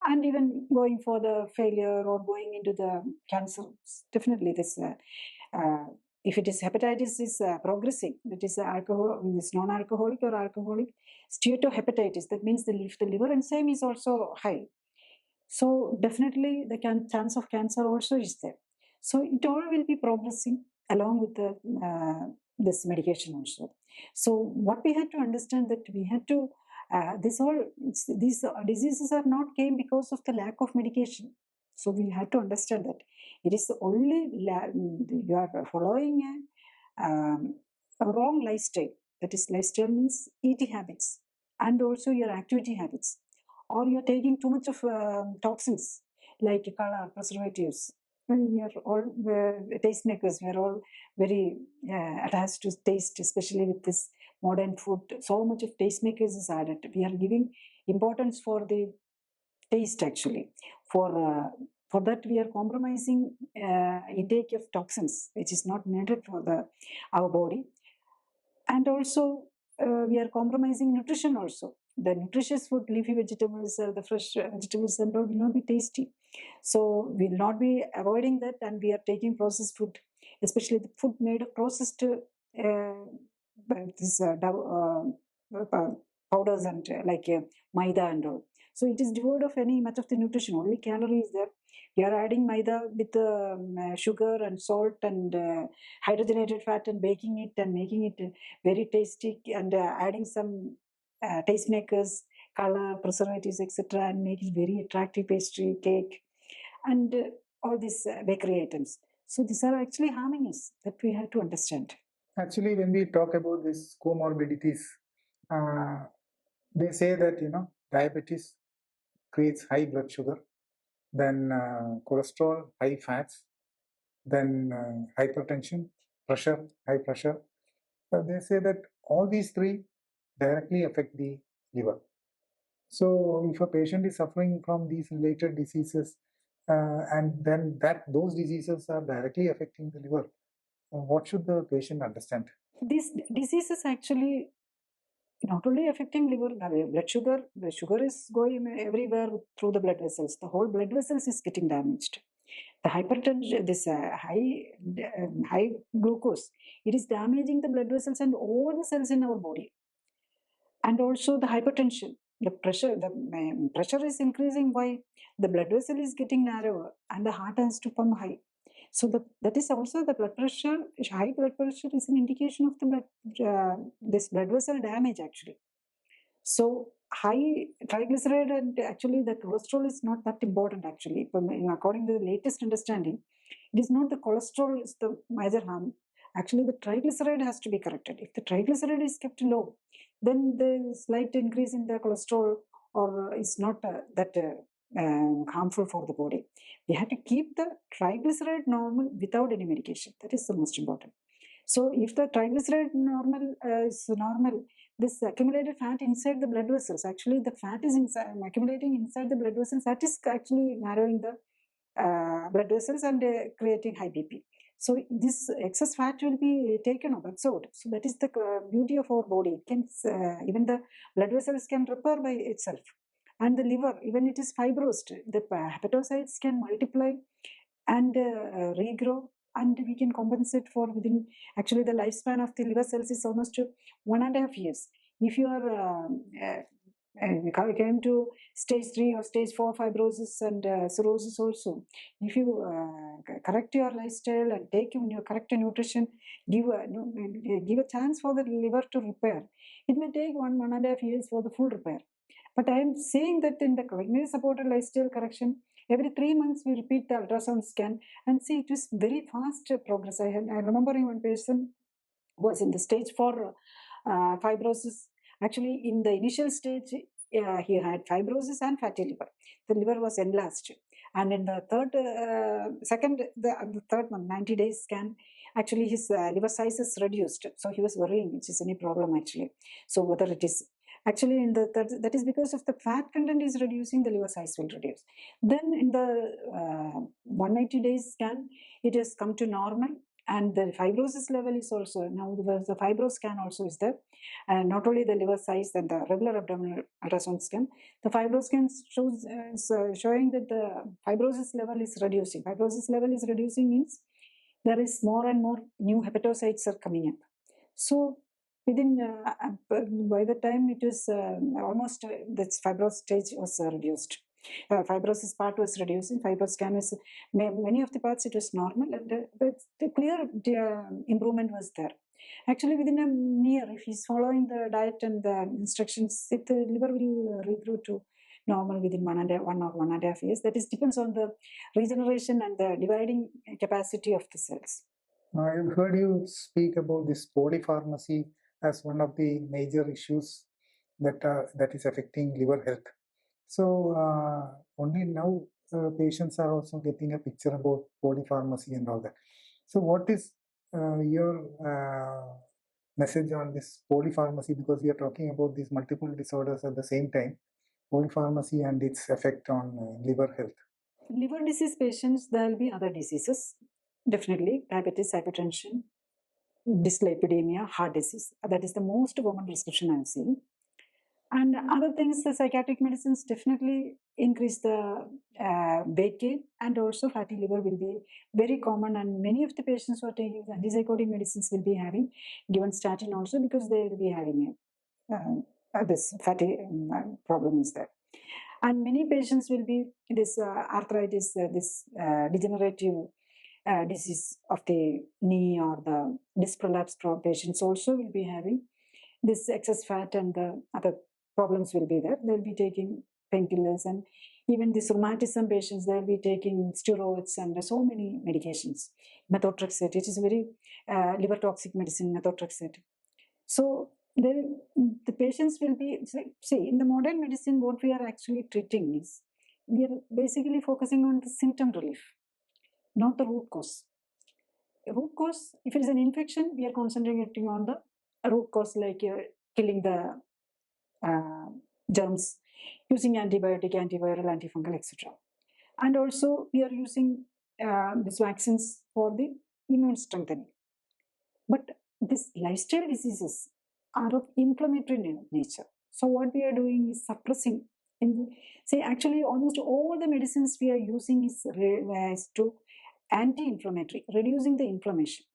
B: and even going for the failure or going into the cancer, definitely this if it is hepatitis is progressing, that is alcohol, is non-alcoholic or alcoholic steatohepatitis, that means if the liver enzyme is also high, so definitely the chance of cancer also is there. So it all will be progressing along with the this medication also. So what we had to understand, that we had to these diseases are not came because of the lack of medication. So we had to understand that it is only you are following a wrong lifestyle. That is, lifestyle means eating habits and also your activity habits, or you're taking too much of toxins like color, preservatives. We are all taste makers. We are all very attached to taste, especially with this modern food. So much of taste makers is added. We are giving importance for the taste actually. For that, we are compromising intake of toxins, which is not needed for our body. And also, we are compromising nutrition also. The nutritious food, leafy vegetables, the fresh vegetables and all will not be tasty. So we will not be avoiding that, and we are taking processed food, especially the food made of processed powders and like maida and all. So it is devoid of any much of the nutrition, only calories there. We are adding maida with sugar and salt and hydrogenated fat and baking it and making it very tasty, and adding some tastemakers, color, preservatives, etc., and make it very attractive pastry, cake. And all these bakery items. So these are actually harming us, that we have to understand.
A: Actually, when we talk about this comorbidities, uh, they say that diabetes creates high blood sugar, then cholesterol, high fats, then hypertension, pressure, high pressure. They say that all these three directly affect the liver. So if a patient is suffering from these related diseases, and then those diseases are directly affecting the liver, what should the patient understand?
B: These diseases actually not only affecting liver, blood sugar, the sugar is going everywhere through the blood vessels. The whole blood vessels is getting damaged. The hypertension, this high glucose, it is damaging the blood vessels and all the cells in our body. And also the hypertension, the pressure is increasing. Why? The blood vessel is getting narrower and the heart has to pump high. So that is also the blood pressure. High blood pressure is an indication of the this blood vessel damage actually. So high triglyceride and actually the cholesterol is not that important actually. According to the latest understanding, it is not the cholesterol is the major harm. Actually, the triglyceride has to be corrected. If the triglyceride is kept low, then the slight increase in the cholesterol or is not that harmful for the body. We have to keep the triglyceride normal without any medication. That is the most important. So if the triglyceride is normal, this accumulated fat inside the blood vessels, actually the fat is accumulating inside the blood vessels, that is actually narrowing the blood vessels and creating high BP. So this excess fat will be taken or absorbed. So that is the beauty of our body. It can even the blood vessels can repair by itself, and the liver, even it is fibrosed, the hepatocytes can multiply and regrow, and we can compensate for within. Actually, the lifespan of the liver cells is almost 1.5 years. If you are we came to stage 3 or stage 4 fibrosis and cirrhosis also. If you correct your lifestyle and take your correct nutrition, give a chance for the liver to repair. It may take 1.5 years for the full repair. But I am saying that in the coronary supported lifestyle correction, every 3 months we repeat the ultrasound scan and see it is very fast progress. I remember one person was in the stage 4 fibrosis. Actually, in the initial stage, he had fibrosis and fatty liver. The liver was enlarged. And in the third month, 90 days scan, actually his liver size is reduced. So he was worrying, which is any problem actually. So whether it is actually in that is because of the fat content is reducing, the liver size will reduce. Then in the 180 days scan, it has come to normal. And the fibrosis level is also, now the fibro scan also is there. And not only the liver size and the regular abdominal ultrasound scan, the fibro scan shows showing that the fibrosis level is reducing. Fibrosis level is reducing means there is more and more new hepatocytes are coming up. So within by the time it is almost this fibrosis stage was reduced. Fibrosis part was reducing. Fibroscan was many of the parts it was normal, and the clear improvement was there. Actually, within a year, if he's following the diet and the instructions, the liver will regrow to normal within 1 or 1.5 years. That is depends on the regeneration and the dividing capacity of the cells.
A: I've heard you speak about this polypharmacy as one of the major issues that is affecting liver health. So only now patients are also getting a picture about polypharmacy and all that. So what is your message on this polypharmacy? Because we are talking about these multiple disorders at the same time, polypharmacy and its effect on liver health.
B: Liver disease patients, there will be other diseases, definitely diabetes, hypertension, dyslipidemia, heart disease. That is the most common prescription I'm seeing. And other things, the psychiatric medicines definitely increase the weight gain, and also fatty liver will be very common. And many of the patients who are taking antipsychotic medicines will be having given statin also, because they will be having this fatty problem is there. And many patients will be this arthritis, this degenerative disease of the knee or the disc prolapse patients also will be having this excess fat, and the other problems will be there. They'll be taking painkillers, and even these rheumatism patients, they'll be taking steroids and so many medications. Methotrexate, it is a very liver toxic medicine, methotrexate. So the patients will be, see, in the modern medicine, what we are actually treating is, we are basically focusing on the symptom relief, not the root cause. Root cause, if it is an infection, we are concentrating on the root cause, like killing the germs using antibiotic, antiviral, antifungal, etc. And also we are using these vaccines for the immune strengthening. But these lifestyle diseases are of inflammatory nature. So what we are doing is suppressing. Say actually almost all the medicines we are using is to anti-inflammatory, reducing the inflammation.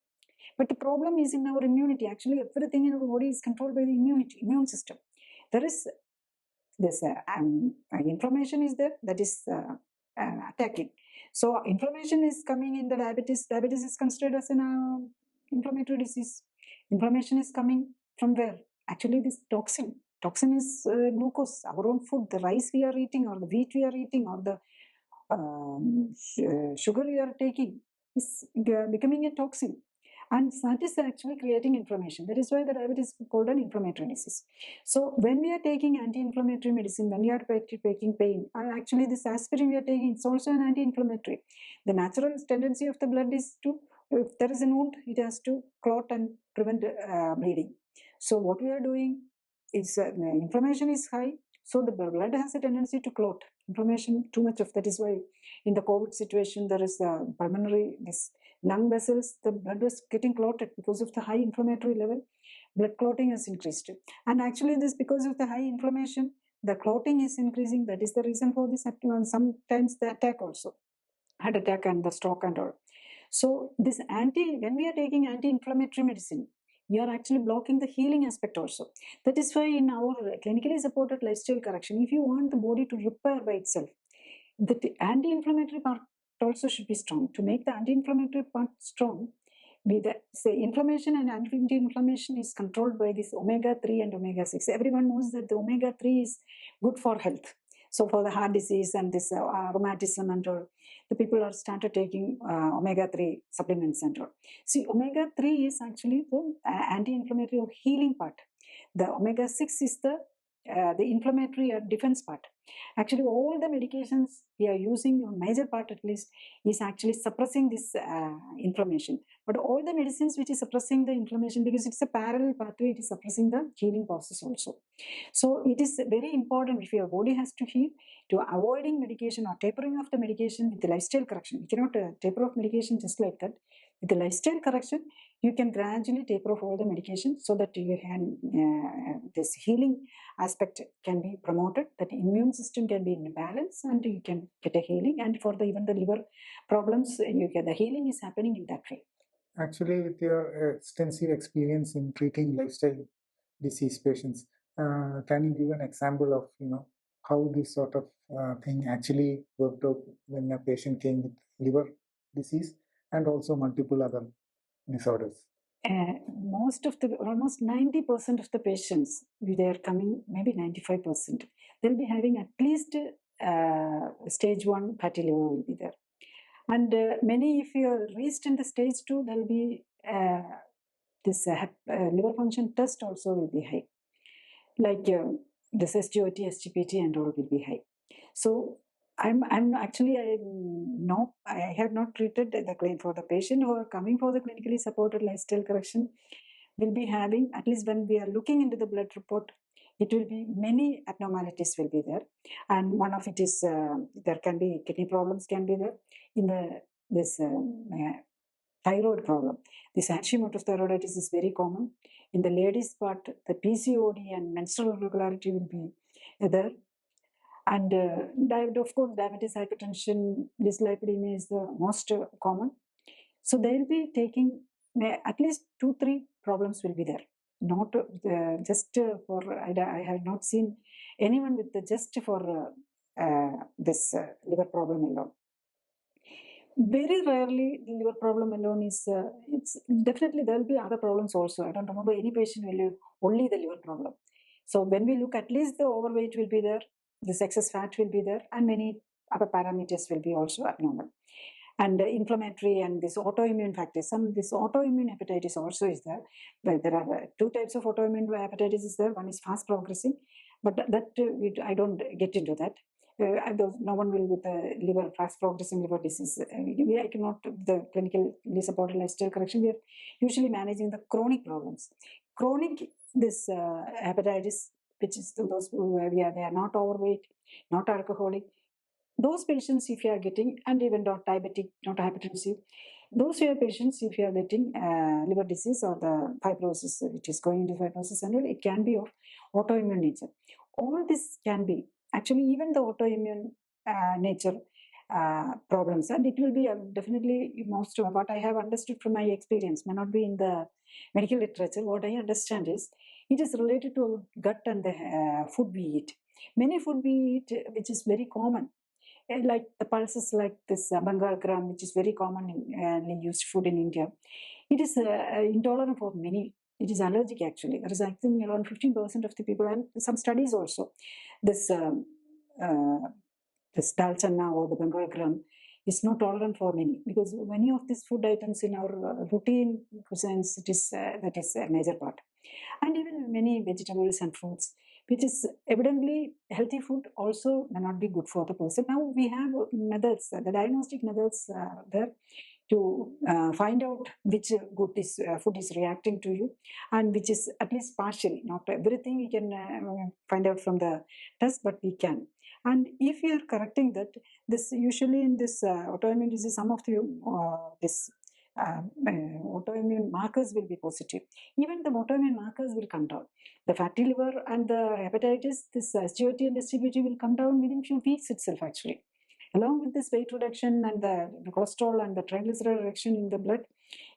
B: But the problem is in our immunity. Actually, everything in our body is controlled by the immune system. There is this inflammation is there, that is attacking. So inflammation is coming in the diabetes. Diabetes is considered as an inflammatory disease. Inflammation is coming from where? Actually, this toxin. Toxin is glucose, our own food, the rice we are eating, or the wheat we are eating, or the sugar we are taking is becoming a toxin. And that is actually creating inflammation. That is why the diabetes is called an inflammatory disease. So when we are taking anti-inflammatory medicine, when we are taking pain, actually this aspirin we are taking, it's also an anti-inflammatory. The natural tendency of the blood is to, if there is a wound, it has to clot and prevent bleeding. So what we are doing is inflammation is high, so the blood has a tendency to clot. Inflammation, too much of that is why in the COVID situation there is pulmonary, this lung vessels, the blood was getting clotted because of the high inflammatory level. Blood clotting has increased. And actually this, because of the high inflammation, the clotting is increasing. That is the reason for this, and sometimes the attack also, heart attack and the stroke and all. So this when we are taking anti-inflammatory medicine, we are actually blocking the healing aspect also. That is why in our clinically supported lifestyle correction, if you want the body to repair by itself, the anti-inflammatory part also should be strong. To make the anti-inflammatory part strong, say inflammation and anti-inflammation is controlled by this omega-3 and omega-6. Everyone knows that the omega-3 is good for health. So for the heart disease and this rheumatism and all, the people are started taking omega-3 supplements and all. See, omega-3 is actually the anti-inflammatory or healing part. The omega-6 is the inflammatory or defense part. Actually, all the medications we are using, a major part at least, is actually suppressing this inflammation. But all the medicines which is suppressing the inflammation, because it's a parallel pathway, it is suppressing the healing process also. So it is very important, if your body has to heal, to avoiding medication or tapering off the medication with the lifestyle correction. You cannot taper off medication just like that. With the lifestyle correction, you can gradually taper off all the medication so that you can this healing aspect can be promoted, that immune system can be in balance, and you can get a healing. And for even the liver problems, the healing is happening in that way.
A: Actually, with your extensive experience in treating lifestyle disease patients, can you give an example of how this sort of thing actually worked out when a patient came with liver disease and also multiple other disorders?
B: Almost 90% of the patients, they are coming, maybe 95%, they'll be having at least stage 1 fatty liver will be there. And many, if you are reached in the stage 2, there'll be this liver function test also will be high. Like this SGOT, SGPT and all will be high. So I have not treated the claim for the patient who are coming for the clinically supported lifestyle correction will be having, at least when we are looking into the blood report, it will be many abnormalities will be there. And one of it is, there can be kidney problems can be there. In this thyroid problem, this Hashimoto's thyroiditis is very common. In the ladies part, the PCOD and menstrual irregularity will be there. And of course, diabetes, hypertension, dyslipidemia is the most common. So they will be taking at least 2-3 problems will be there. Not just for, I have not seen anyone with just for this liver problem alone. Very rarely the liver problem alone is, it's definitely there will be other problems also. I don't remember any patient will have only the liver problem. So when we look, at least the overweight will be there, this excess fat will be there, and many other parameters will be also abnormal. And inflammatory and this autoimmune factors. This autoimmune hepatitis also is there. But there are two types of autoimmune hepatitis is there. One is fast progressing, but I don't get into that. No one will with liver fast progressing liver disease. I cannot the clinical supported lifestyle correction. We are usually managing the chronic problems. Chronic this hepatitis, which is those who they are not overweight, not alcoholic. Those patients, if you are getting, and even not diabetic, not hypertensive, those are patients, if you are getting liver disease or the fibrosis, which is going into fibrosis and all, it can be of autoimmune nature. All this can be, actually, even the autoimmune nature problems, and it will be definitely most of what I have understood from my experience, may not be in the medical literature. What I understand is, it is related to gut and the food we eat. Many food we eat, which is very common, like the pulses like this Bengal gram, which is very common in used food in India. It is intolerant for many. It is allergic actually. There is, I think, around 15% of the people, and some studies also, this this dal channa or the Bengal gram is not tolerant for many, because many of these food items in our routine cuisines, it is that is a major part. And even many vegetables and fruits, which is evidently healthy food, also may not be good for the person. Now we have methods, the diagnostic methods there to find out which food is reacting to you, and which is at least partially, not everything we can find out from the test, but we can. And if you are correcting that, this usually in this autoimmune disease, some of the autoimmune markers will be positive. Even the autoimmune markers will come down. The fatty liver and the hepatitis, this SGOT and SGPT will come down within few weeks itself actually. Along with this weight reduction and the cholesterol and the triglyceride reduction in the blood,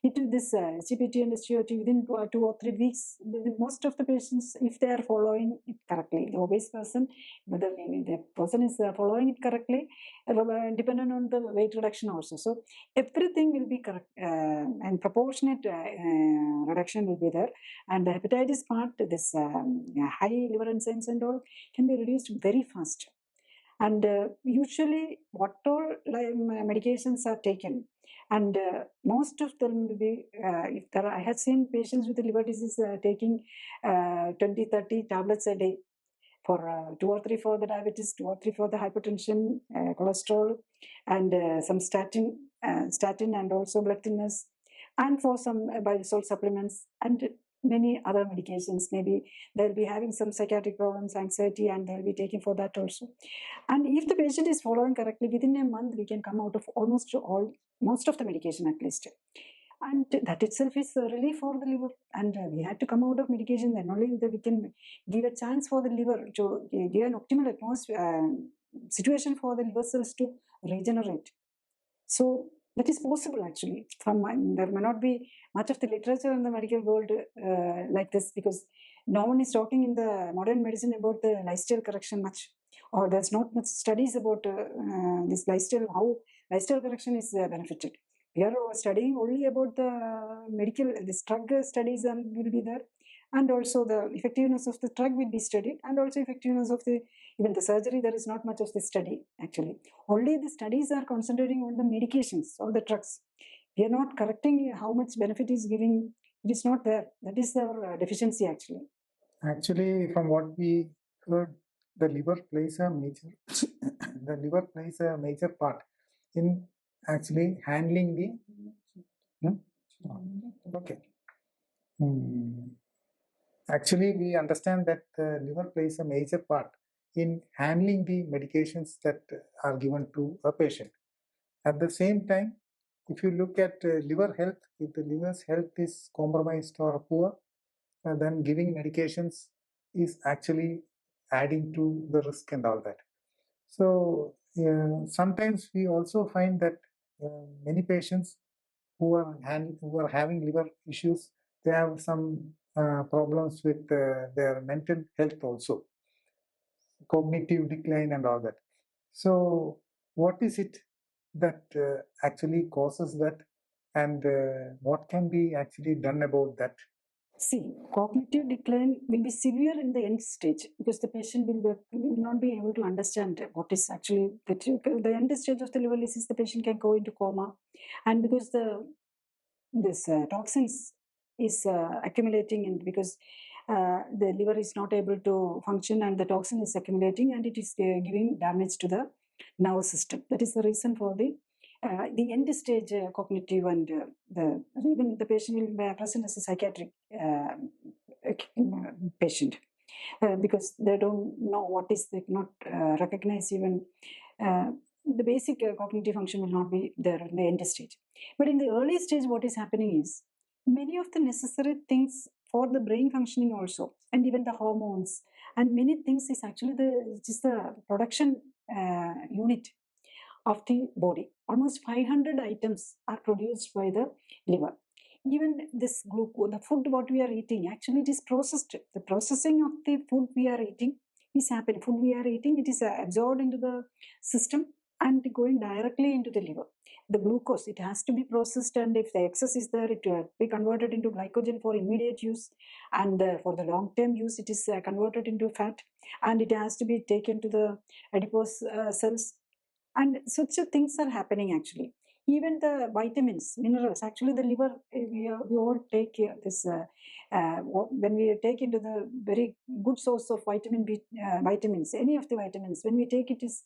B: this SGPT and SGOT within 2 or 3 weeks, most of the patients, if they are following it correctly, the obese person, whether the person is following it correctly, dependent on the weight reduction also. So everything will be correct and proportionate reduction will be there. And the hepatitis part, this high liver enzymes and all can be reduced very fast. And usually what all medications are taken, and most of them will be, I have seen patients with liver disease taking 20-30 tablets a day, for 2 or 3 for the diabetes, 2 or 3 for the hypertension, cholesterol, and some statin and also blood thinners, and for some bile salt supplements, and many other medications. Maybe they'll be having some psychiatric problems, anxiety, and they'll be taking for that also. And if the patient is following correctly, within a month we can come out of most of the medication at least. And that itself is a relief for the liver. And we had to come out of medication, then only we can give a chance for the liver to give an optimal atmosphere, situation for the liver cells to regenerate. So that is possible actually. There may not be much of the literature in the medical world like this, because no one is talking in the modern medicine about the lifestyle correction much, or there's not much studies about this lifestyle, how lifestyle correction is benefited. We are studying only about the medical, this drug studies will be there, and also the effectiveness of the drug will be studied, and also effectiveness of even the surgery. There is not much of the study actually. Only the studies are concentrating on the medications or the drugs. We are not correcting how much benefit is giving. It is not there. That is our deficiency actually.
A: Actually, from what we heard, the liver plays a major part in actually handling the okay. Actually, we understand that the liver plays a major part in handling the medications that are given to a patient. At the same time, if you look at liver health, if the liver's health is compromised or poor, then giving medications is actually adding to the risk and all that. So sometimes we also find that many patients who are having liver issues, they have some problems with their mental health also, cognitive decline and all that. So what is it that actually causes that, and what can be actually done about that?
B: See, cognitive decline will be severe in the end stage because the patient will not be able to understand what is actually the end stage of the liver disease. The patient can go into coma, and because this toxins is accumulating, and because the liver is not able to function, and the toxin is accumulating, and it is giving damage to the nervous system. That is the reason for the end stage cognitive, and the even the patient will be present as a psychiatric patient because they don't know what is, they cannot recognize even the basic cognitive function will not be there in the end stage. But in the early stage, what is happening is many of the necessary things for the brain functioning also, and even the hormones and many things is actually just the production unit of the body. Almost 500 items are produced by the liver. Even this glucose, the food what we are eating, actually it is processed. The processing of the food we are eating is happening. Food we are eating, it is absorbed into the system and going directly into the liver. The glucose, it has to be processed, and if the excess is there, it will be converted into glycogen for immediate use, and for the long-term use, it is converted into fat, and it has to be taken to the adipose cells, and such things are happening actually. Even the vitamins, minerals, actually the liver, we all take this, when we take into the very good source of vitamin B, vitamins, any of the vitamins, when we take it is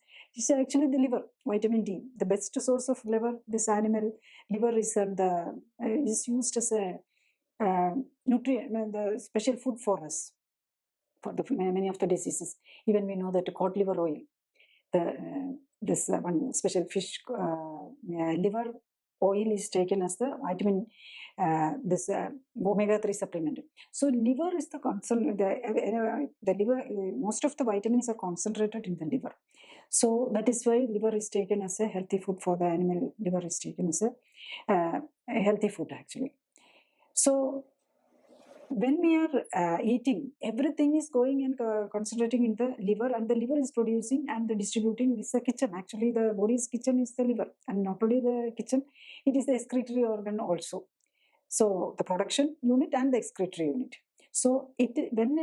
B: actually the liver, vitamin D, the best source of liver. This animal liver is used as a nutrient, the special food for us, for the many of the diseases. Even we know that cod liver oil, this one special fish liver oil is taken as the vitamin, this omega-3 supplement. So liver is the liver, most of the vitamins are concentrated in the liver. So that is why liver is taken as a healthy food for the animal. Liver is taken as a healthy food actually. So when we are eating, everything is going and concentrating in the liver, and the liver is producing and distributing. This is the kitchen. Actually, the body's kitchen is the liver, and not only the kitchen, it is the excretory organ also. So the production unit and the excretory unit. So when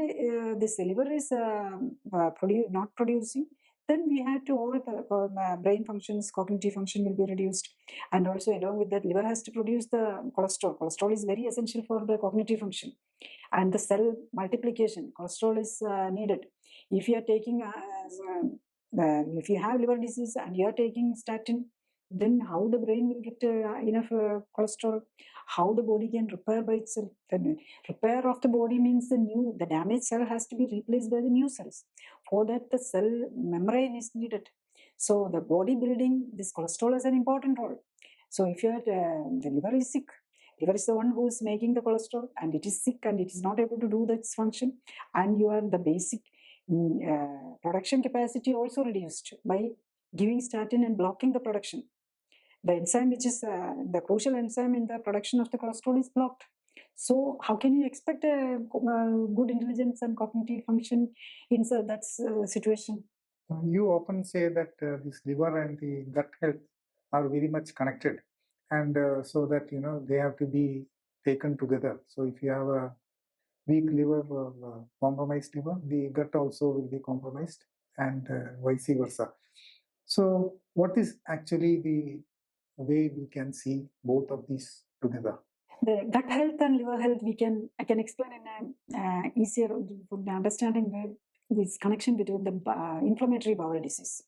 B: this liver is not producing, then we have to all the brain functions, cognitive function will be reduced, and also along with that, liver has to produce the cholesterol. Cholesterol is very essential for the cognitive function, and the cell multiplication. Cholesterol is needed. If you are taking, if you have liver disease and you are taking statin, then how the brain will get enough cholesterol? How the body can repair by itself? Then repair of the body means the damaged cell has to be replaced by the new cells. For that, the cell membrane is needed. So the body building, this cholesterol has an important role. So if you are the liver is sick, liver is the one who is making the cholesterol, and it is sick and it is not able to do its function, and you are the basic production capacity also reduced by giving statin and blocking the production. The enzyme, which is the crucial enzyme in the production of the cholesterol, is blocked. So how can you expect a good intelligence and cognitive function in that situation?
A: You often say that this liver and the gut health are very much connected, and so that they have to be taken together. So if you have a weak liver or compromised liver, the gut also will be compromised, and vice versa. So what is actually the way we can see both of these together?
B: The gut health and liver health, I can explain in an easier understanding way, this connection between the inflammatory bowel disease.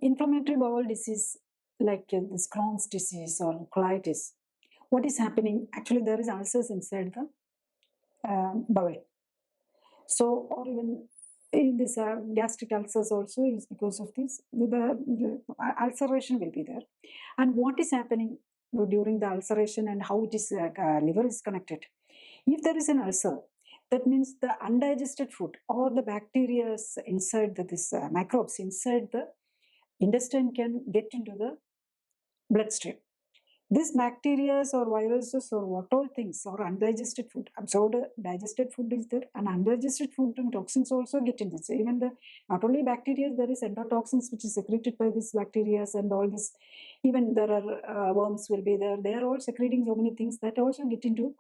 B: Inflammatory bowel disease, like this Crohn's disease or colitis, what is happening? Actually, there is ulcers inside the bowel. So, or even in this gastric ulcers also is because of this. The ulceration will be there. And what is happening during the ulceration, and how it is liver is connected? If there is an ulcer, that means the undigested food or the bacteria inside this microbes inside the intestine can get into the bloodstream. This bacteria or viruses or what all things or undigested food, absorbed digested food is there, and undigested food and toxins also get in this. Even not only bacteria, there is endotoxins which is secreted by these bacteria and all this. Even there are worms will be there. They are all secreting so many things that also get into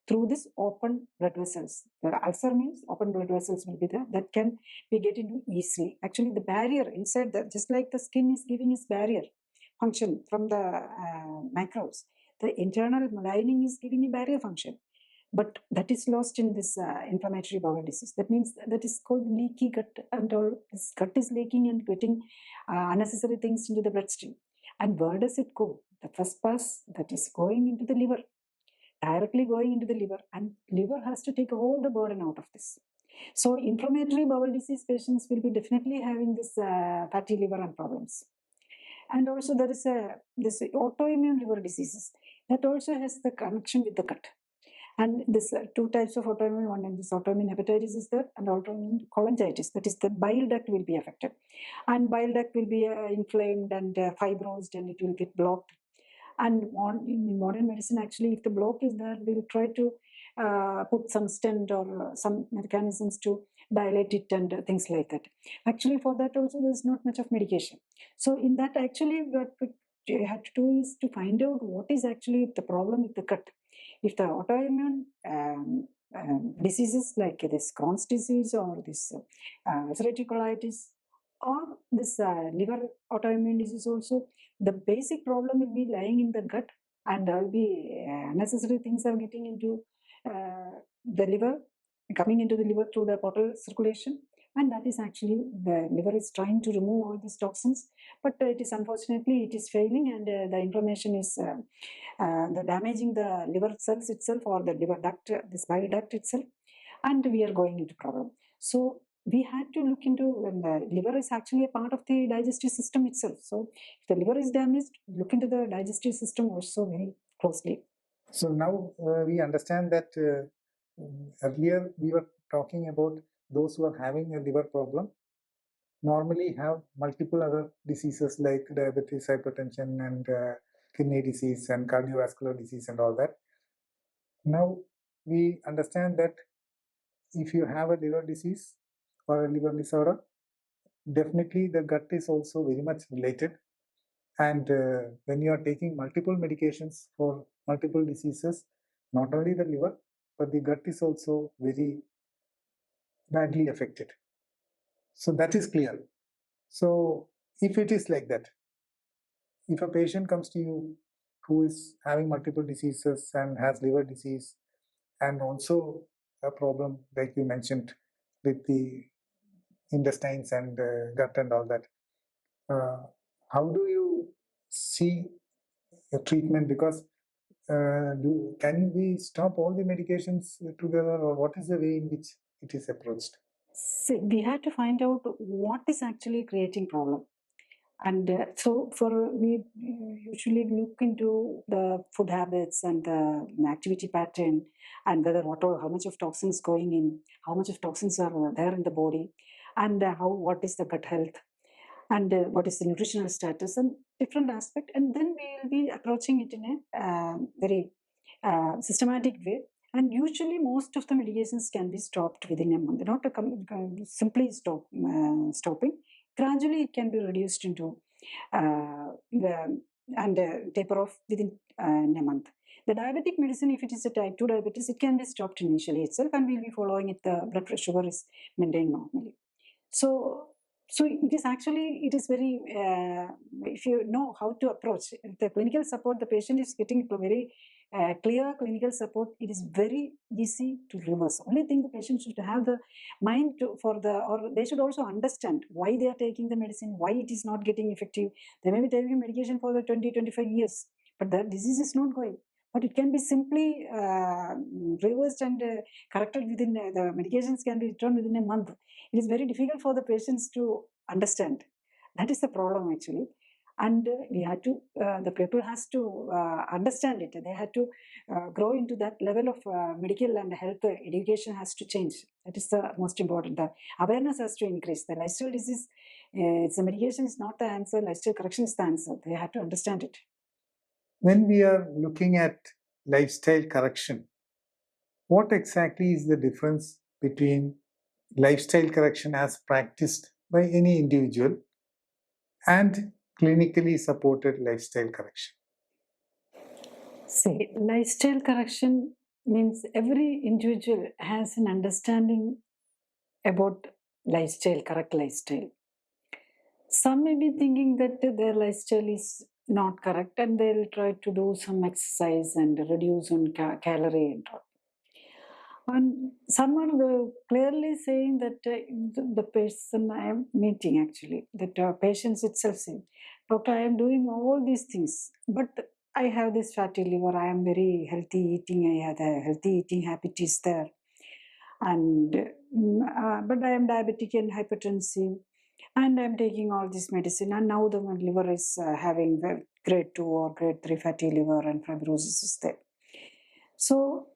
B: through this open blood vessels. The ulcer means open blood vessels will be there that can be get into easily. Actually, the barrier inside the, just like the skin is giving its barrier function from the microbes, the internal lining is giving a barrier function. But that is lost in this inflammatory bowel disease. That means that is called leaky gut, and all this gut is leaking and getting unnecessary things into the bloodstream. And where does it go? The first pass, that is going into the liver, directly going into the liver, and liver has to take all the burden out of this. So inflammatory bowel disease patients will be definitely having this fatty liver and problems. And also there is this autoimmune liver diseases that also has the connection with the gut. And this two types of autoimmune, one is this autoimmune hepatitis is there, and autoimmune cholangitis, that is the bile duct will be affected. And bile duct will be inflamed and fibrosed, and it will get blocked. And in modern medicine, actually, if the block is there, we'll try to put some stent or some mechanisms to dilate it and things like that. Actually, for that also, there's not much of medication. So in that, actually, what we have to do is to find out what is actually the problem with the gut. If the autoimmune diseases like this Crohn's disease or this ulcerative colitis or this liver autoimmune disease also, the basic problem will be lying in the gut, and there will be unnecessary things are getting into the liver, coming into the liver through the portal circulation, and that is actually the liver is trying to remove all these toxins, but it is unfortunately it is failing, and the inflammation is the damaging the liver cells itself or the liver duct, this bile duct itself, and we are going into problem. So we had to look into when the liver is actually a part of the digestive system itself. So if the liver is damaged, look into the digestive system also very closely.
A: So now we understand that earlier we were talking about those who are having a liver problem normally have multiple other diseases like diabetes, hypertension, and kidney disease and cardiovascular disease and all that. Now we understand that if you have a liver disease or a liver disorder, definitely the gut is also very much related. And when you are taking multiple medications for multiple diseases, not only the liver, but the gut is also very badly affected. So that is clear. So if it is like that, if a patient comes to you who is having multiple diseases and has liver disease and also a problem like you mentioned with the intestines and gut and all that, how do you see a treatment? Because can we stop all the medications together, or what is the way in which it is approached?
B: So we had to find out what is actually creating problem. And so for we usually look into the food habits and the activity pattern, and whether how much of toxins going in, how much of toxins are there in the body, and what is the gut health, and what is the nutritional status, and different aspect. And then we will be approaching it in a very systematic way. And usually most of the medications can be stopped within a month, not simply stopping. Gradually it can be reduced into and taper off within a month. The diabetic medicine, if it is a type 2 diabetes, it can be stopped initially itself, and we'll be following it. The blood sugar is maintained normally. So it is actually, it is very, if you know how to approach the clinical support, the patient is getting very clear clinical support, it is very easy to reverse. Only thing the patient should have the mind or they should also understand why they are taking the medicine, why it is not getting effective. They may be taking medication for the 20-25 years, but the disease is not going. But it can be simply reversed and corrected within the medications can be returned within a month. It is very difficult for the patients to understand. That is the problem actually. And we had to, the people has to understand it. They had to grow into that level of medical and health education has to change. That is the most important. The awareness has to increase. The lifestyle disease, the medication is not the answer. Lifestyle correction is the answer. They had to understand it.
A: When we are looking at lifestyle correction, what exactly is the difference between lifestyle correction as practiced by any individual and clinically supported lifestyle correction?
B: See, lifestyle correction means every individual has an understanding about lifestyle, correct lifestyle. Some may be thinking that their lifestyle is not correct and they'll try to do some exercise and reduce on calorie and all. And some are clearly saying that the person I am meeting actually, that patients itself saying, Doctor, I am doing all these things, but I have this fatty liver, I am very healthy eating, I have a healthy eating habit is there. And but I am diabetic and hypertensive and I'm taking all this medicine and now the my liver is having grade 2 or grade 3 fatty liver and fibrosis is there. So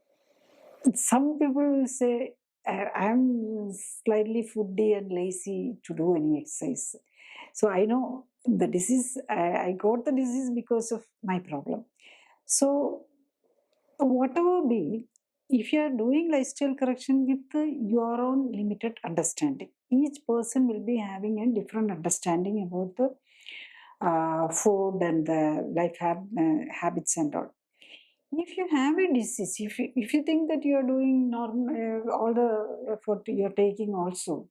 B: some people will say, I'm slightly foodie and lazy to do any exercise. So I know the disease, I got the disease because of my problem. So whatever be, if you are doing lifestyle correction with your own limited understanding, each person will be having a different understanding about the food and the life habits and all. If you have a disease, if you think that you are doing all the effort you are taking also,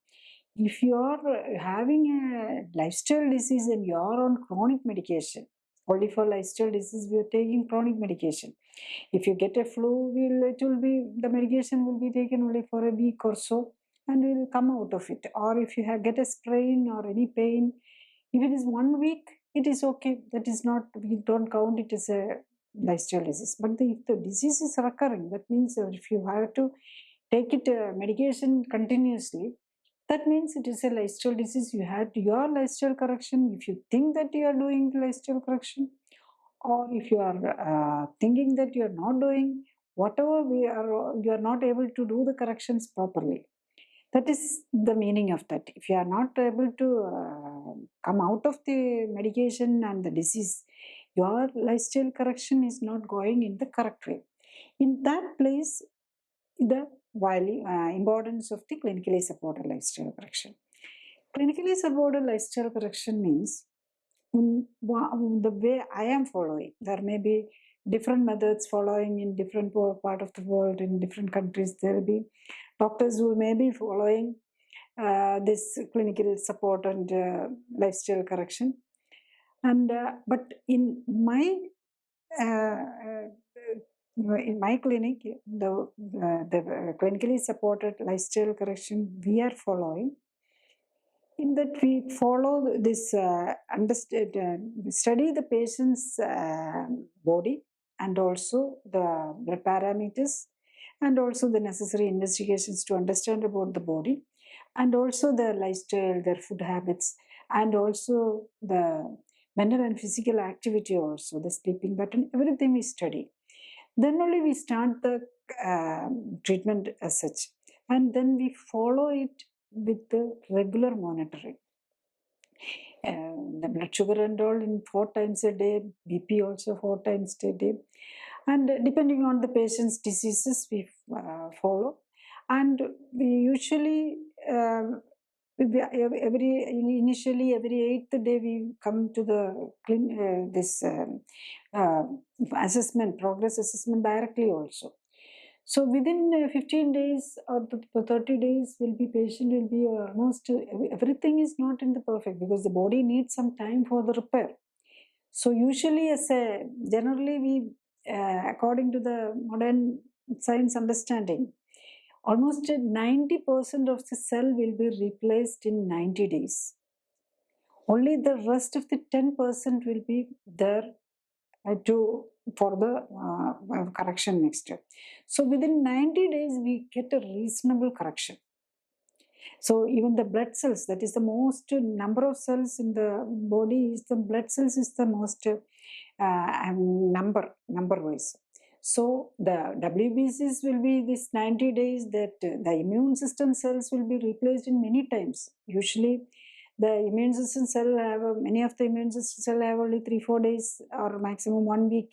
B: if you are having a lifestyle disease and you are on chronic medication, only for lifestyle disease we are taking chronic medication. If you get a flu, it will be the medication will be taken only for a week or so, and we will come out of it. Or if you get a sprain or any pain, if it is 1 week, it is okay. That is not, we don't count it as a lifestyle disease. But if the disease is recurring, that means if you have to take it medication continuously, that means it is a lifestyle disease. You had your lifestyle correction. If you think that you are doing lifestyle correction, or if you are thinking that you are not doing whatever you are not able to do the corrections properly. That is the meaning of that. If you are not able to come out of the medication and the disease, your lifestyle correction is not going in the correct way. In that place, the importance of the clinically supported lifestyle correction. Clinically supported lifestyle correction means the way I am following. There may be different methods following in different part of the world, in different countries. There will be doctors who may be following this clinical support and lifestyle correction. And but uh, in my clinic, the clinically supported lifestyle correction we are following, in that we follow this study the patient's body and also the blood parameters and also the necessary investigations to understand about the body and also their lifestyle, their food habits, and also the mental and physical activity, also the sleeping pattern, everything we study. Then only we start the treatment as such, and then we follow it with the regular monitoring. The blood sugar and all in 4 times a day, BP also 4 times a day, and depending on the patient's diseases we follow. And we usually initially every 8th day we come to the this uh, assessment, progress assessment directly also. So within 15 days or 30 days will be patient will be almost everything is not in the perfect because the body needs some time for the repair. So usually as a generally we according to the modern science understanding, almost 90% of the cell will be replaced in 90 days. Only the rest of the 10% will be there to for the correction next year. So within 90 days, we get a reasonable correction. So even the blood cells, that is the most number of cells in the body, is the blood cells is the most number wise. So the WBCs will be this 90 days that the immune system cells will be replaced in many times. Usually the immune system cell many of the immune system cell have only 3-4 days or maximum 1 week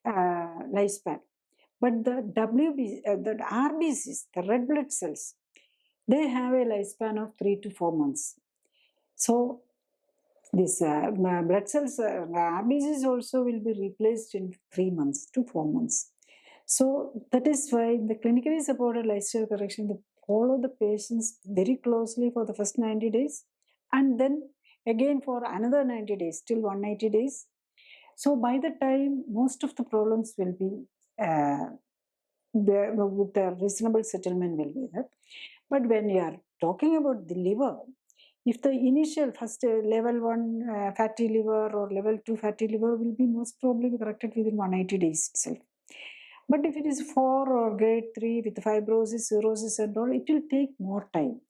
B: lifespan. But the the RBCs, the red blood cells, they have a lifespan of 3 to 4 months. So this blood cells, RBCs also will be replaced in 3 months to 4 months. So that is why the clinically supported lifestyle correction, they follow the patients very closely for the first 90 days, and then again for another 90 days till 180 days. So by the time most of the problems will be uh, there, with the reasonable settlement will be there. But when you are talking about the liver, if the initial first level 1 fatty liver or level 2 fatty liver will be most probably corrected within 180 days itself. But if it is 4 or grade 3 with fibrosis, cirrhosis and all, it will take more time.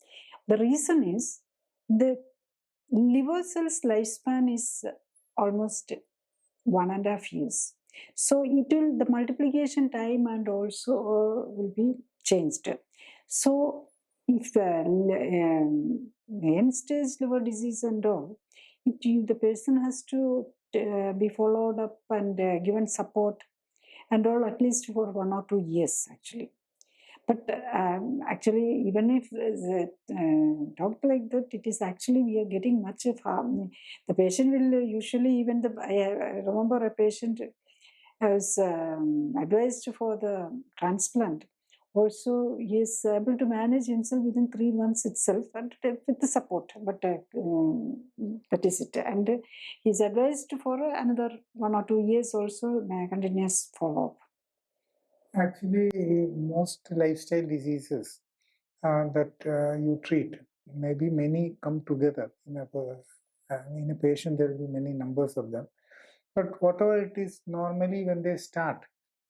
B: The reason is the liver cells lifespan is almost 1.5 years. So it will, the multiplication time and also will be changed. So if end stage liver disease and all, the person has to be followed up and given support and all at least for 1 or 2 years actually. But actually, even if talked like that, it is actually we are getting much of harm. The patient will usually even the. I remember a patient was advised for the transplant. Also, he is able to manage himself within 3 months itself, and with the support. But that is it. And he is advised for another 1 or 2 years also continuous follow up.
A: Actually, most lifestyle diseases that you treat, maybe many come together in a patient. There will be many numbers of them, but whatever it is, normally when they start,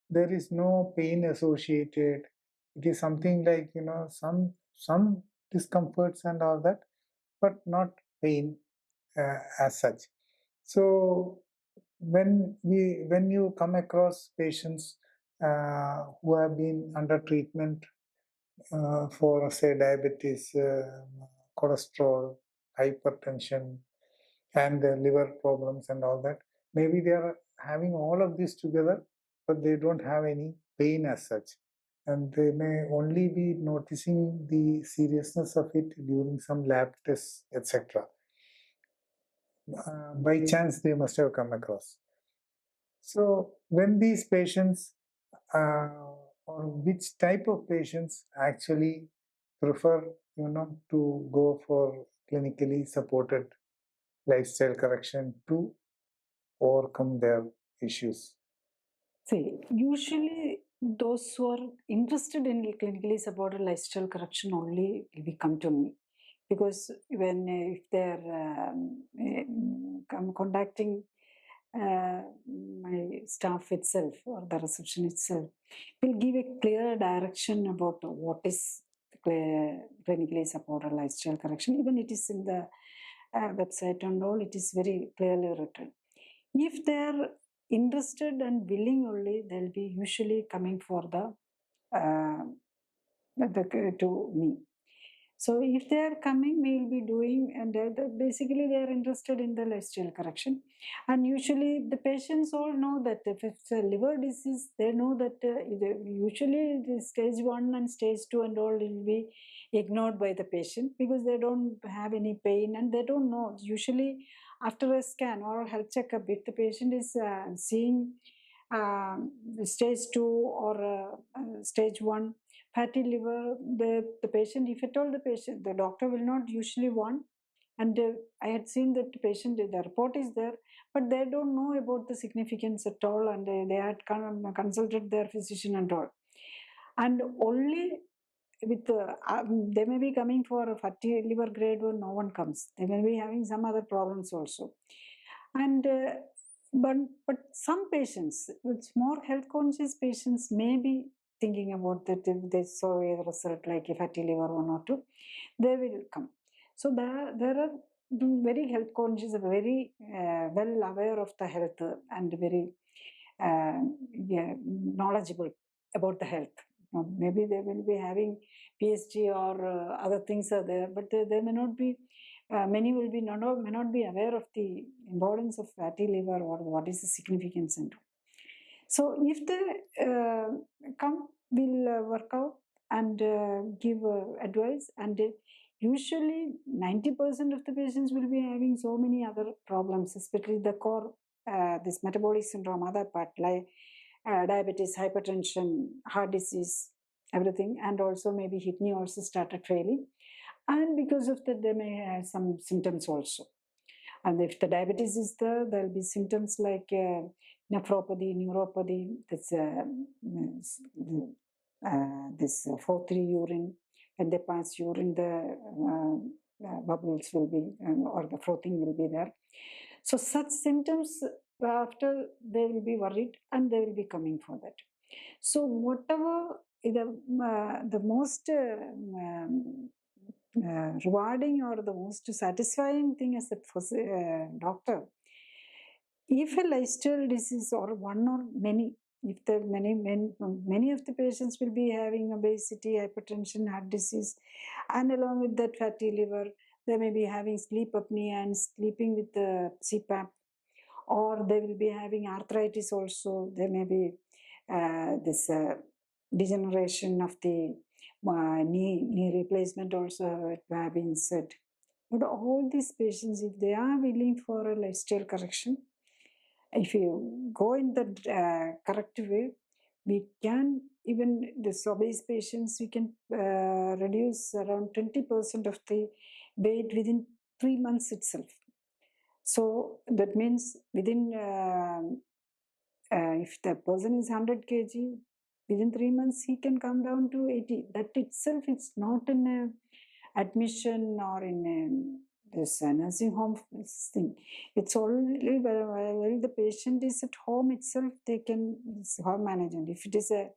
A: there is no pain associated. It is something like some discomforts and all that, but not pain as such. So when you come across patients who have been under treatment for say diabetes, cholesterol, hypertension, and liver problems and all that. Maybe they are having all of this together, but they don't have any pain as such. And they may only be noticing the seriousness of it during some lab tests, etc. By chance, they must have come across. So, when these patients, or which type of patients actually prefer, to go for clinically supported lifestyle correction to overcome their issues?
B: See, usually those who are interested in clinically supported lifestyle correction only will come to me, because when if they're contacting my staff itself or the reception itself, will give a clear direction about what is clinically supported lifestyle correction. Even it is in the website and all, it is very clearly written. If they're interested and willing only, they'll be usually coming for uh, to me. So if they are coming, we will be doing, and basically they are interested in the lifestyle correction. And usually the patients all know that if it's a liver disease, they know that usually the stage 1 and stage 2 and all will be ignored by the patient because they don't have any pain and they don't know. Usually after a scan or a health checkup, if the patient is seeing stage 2 or stage 1 fatty liver, the patient, if at all the patient, the doctor will not usually want. And I had seen that the patient, the report is there, but they don't know about the significance at all, and they had consulted their physician and all. And only with they may be coming for a fatty liver grade 1, no one comes. They may be having some other problems also. And but some patients, with more health conscious patients, may be thinking about that if they saw a result like a fatty liver 1 or 2, they will come. So there are very health conscious, very well aware of the health and very yeah, knowledgeable about the health. Maybe they will be having PhD or other things are there, but they may not be. Many will be may not be aware of the importance of fatty liver or what is the significance and all. So if they come, we'll work out and give advice. And usually 90% of the patients will be having so many other problems, especially the core, this metabolic syndrome, other part like diabetes, hypertension, heart disease, everything, and also maybe kidney also started failing. And because of that, they may have some symptoms also. And if the diabetes is there, there will be symptoms like nephropathy, neuropathy, this 4-3 urine. When they pass urine, the bubbles will be, or the frothing will be there. So such symptoms, after they will be worried and they will be coming for that. So whatever the most rewarding or the most satisfying thing as a doctor, if a lifestyle disease or one or many, if the many of the patients will be having obesity, hypertension, heart disease, and along with that fatty liver, they may be having sleep apnea and sleeping with the CPAP, or they will be having arthritis also. There may be this degeneration of the knee replacement also have been said. But all these patients, if they are willing for a lifestyle correction, if you go in the correct way, we can, even this obese patients, we can reduce around 20% of the weight within 3 months itself. So that means within, if the person is 100 kg, within 3 months he can come down to 80. That itself is not in a admission or in this nursing home thing. It's only while the patient is at home itself, they can home management. If it is a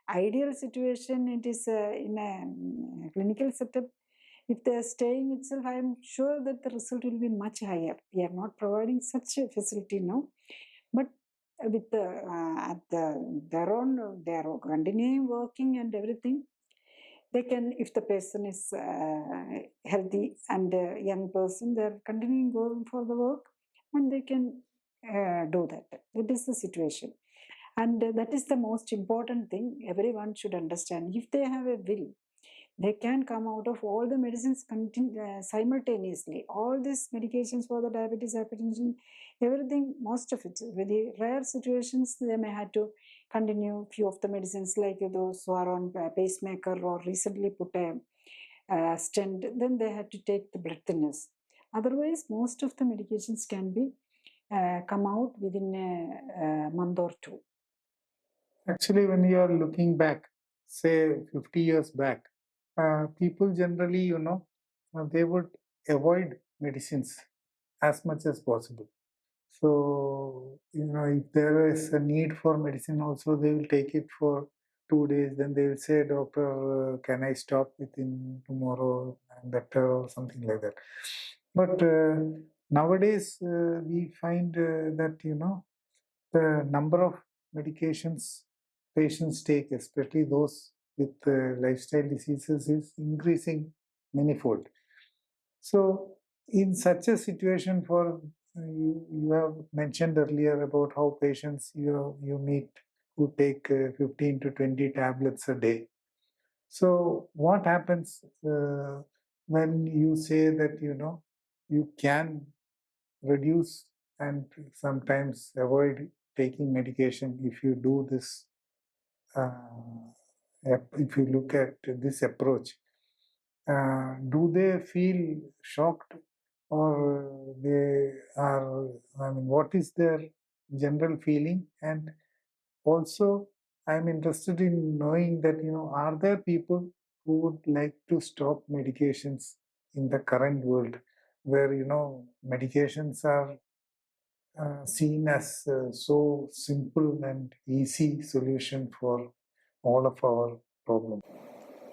B: ideal situation, it is in a clinical setup. If they are staying itself, I am sure that the result will be much higher. We are not providing such a facility now, but with they are continuing working and everything. They can, if the person is healthy and a young person, they are continuing going for the work, and they can do that. That is the situation, and that is the most important thing. Everyone should understand. If they have a will, they can come out of all the medicines simultaneously. All these medications for the diabetes, hypertension, everything, most of it. With the rare situations, they may have to continue few of the medicines, like those who are on pacemaker or recently put a stent, then they have to take the blood thinners. Otherwise, most of the medications can be come out within a month or two.
A: Actually, when you are looking back, say 50 years back, people generally, they would avoid medicines as much as possible. So, if there is a need for medicine also, they will take it for 2 days. Then they will say, doctor, can I stop within tomorrow? I'm better or something like that. But nowadays, we find that, the number of medications patients take, especially those with lifestyle diseases, is increasing manifold. So, in such a situation, for you have mentioned earlier about how patients you meet who take 15 to 20 tablets a day. So, what happens when you say that you can reduce and sometimes avoid taking medication if you do this? If you look at this approach, do they feel shocked, or they are, I mean, what is their general feeling? And also, I'm interested in knowing that, are there people who would like to stop medications in the current world where, medications are seen as so simple and easy solution for all of our problems?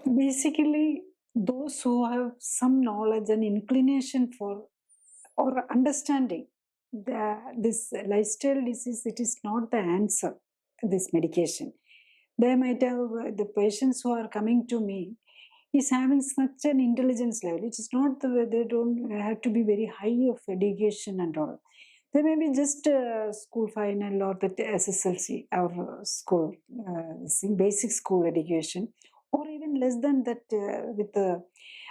B: Basically, those who have some knowledge and inclination for or understanding this lifestyle disease, it is not the answer, this medication. They might have, the patients who are coming to me is having such an intelligence level. It is not the way, they don't have to be very high of education and all. They may be just school final or the SSLC or school, basic school education, or even less than that with the,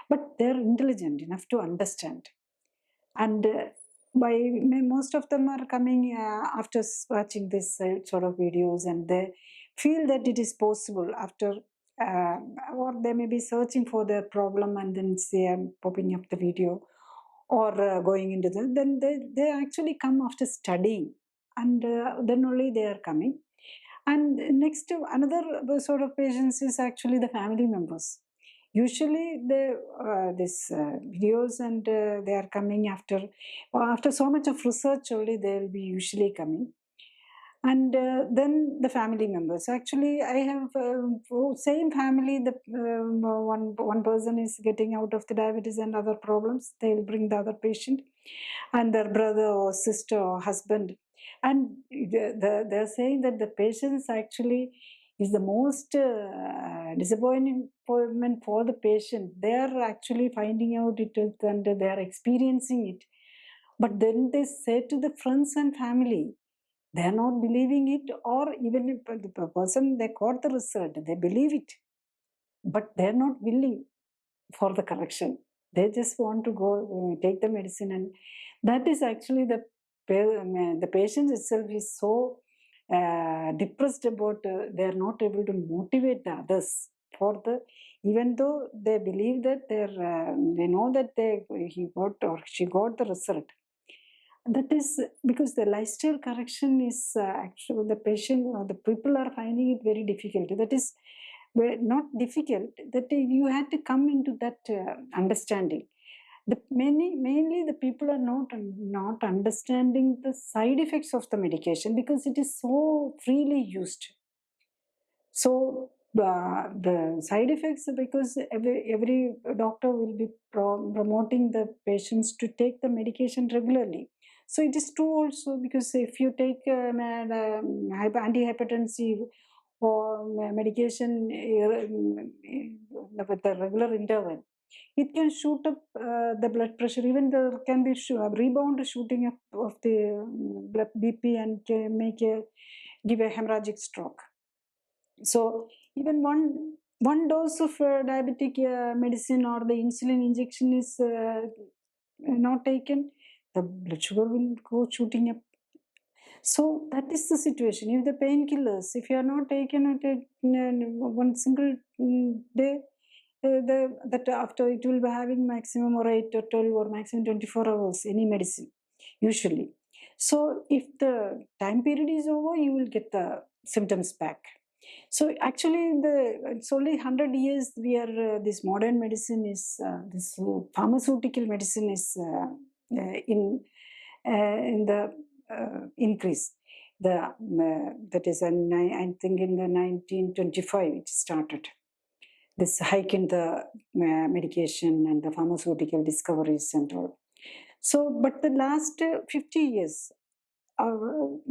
B: but they're intelligent enough to understand. And most of them are coming after watching this sort of videos, and they feel that it is possible after, uh, or they may be searching for their problem and then say I'm popping up the video, or going into the, then they actually come after studying, and then only they are coming. And next to another sort of patients is actually the family members. Usually this videos, and they are coming after, or after so much of research only they will be usually coming. And then the family members. Actually, I have same family. The one person is getting out of the diabetes and other problems. They will bring the other patient, and their brother or sister or husband, and they're saying that the patients actually is the most disappointment for the patient. They are actually finding out it is, and they are experiencing it. But then they say to the friends and family, they are not believing it, or even if the person they got the result, they believe it, but they are not willing for the correction. They just want to go take the medicine, and that is actually the patient itself is so depressed about they are not able to motivate the others for the, even though they believe that they know that he got or she got the result. That is because the lifestyle correction is actually the patient or the people are finding it very difficult. That is not difficult, that you had to come into that understanding. Mainly the people are not understanding the side effects of the medication because it is so freely used. So the side effects, because every doctor will be promoting the patients to take the medication regularly. So it is true also, because if you take antihypertensive or medication with a regular interval, it can shoot up the blood pressure. Even there can be rebound shooting up of the blood BP, and give a hemorrhagic stroke. So even one dose of diabetic medicine or the insulin injection is not taken, the blood sugar will go shooting up. So that is the situation. If the painkillers, if you are not taken at one single day, that after it will be having maximum or 8 or 12 or maximum 24 hours, any medicine, usually. So if the time period is over, you will get the symptoms back. So actually, it's only 100 years we are, this modern medicine is, this pharmaceutical medicine is in the increase. That is, I think in the 1925 it started. This hike in the medication and the pharmaceutical discoveries and all. So, but the last 50 years, during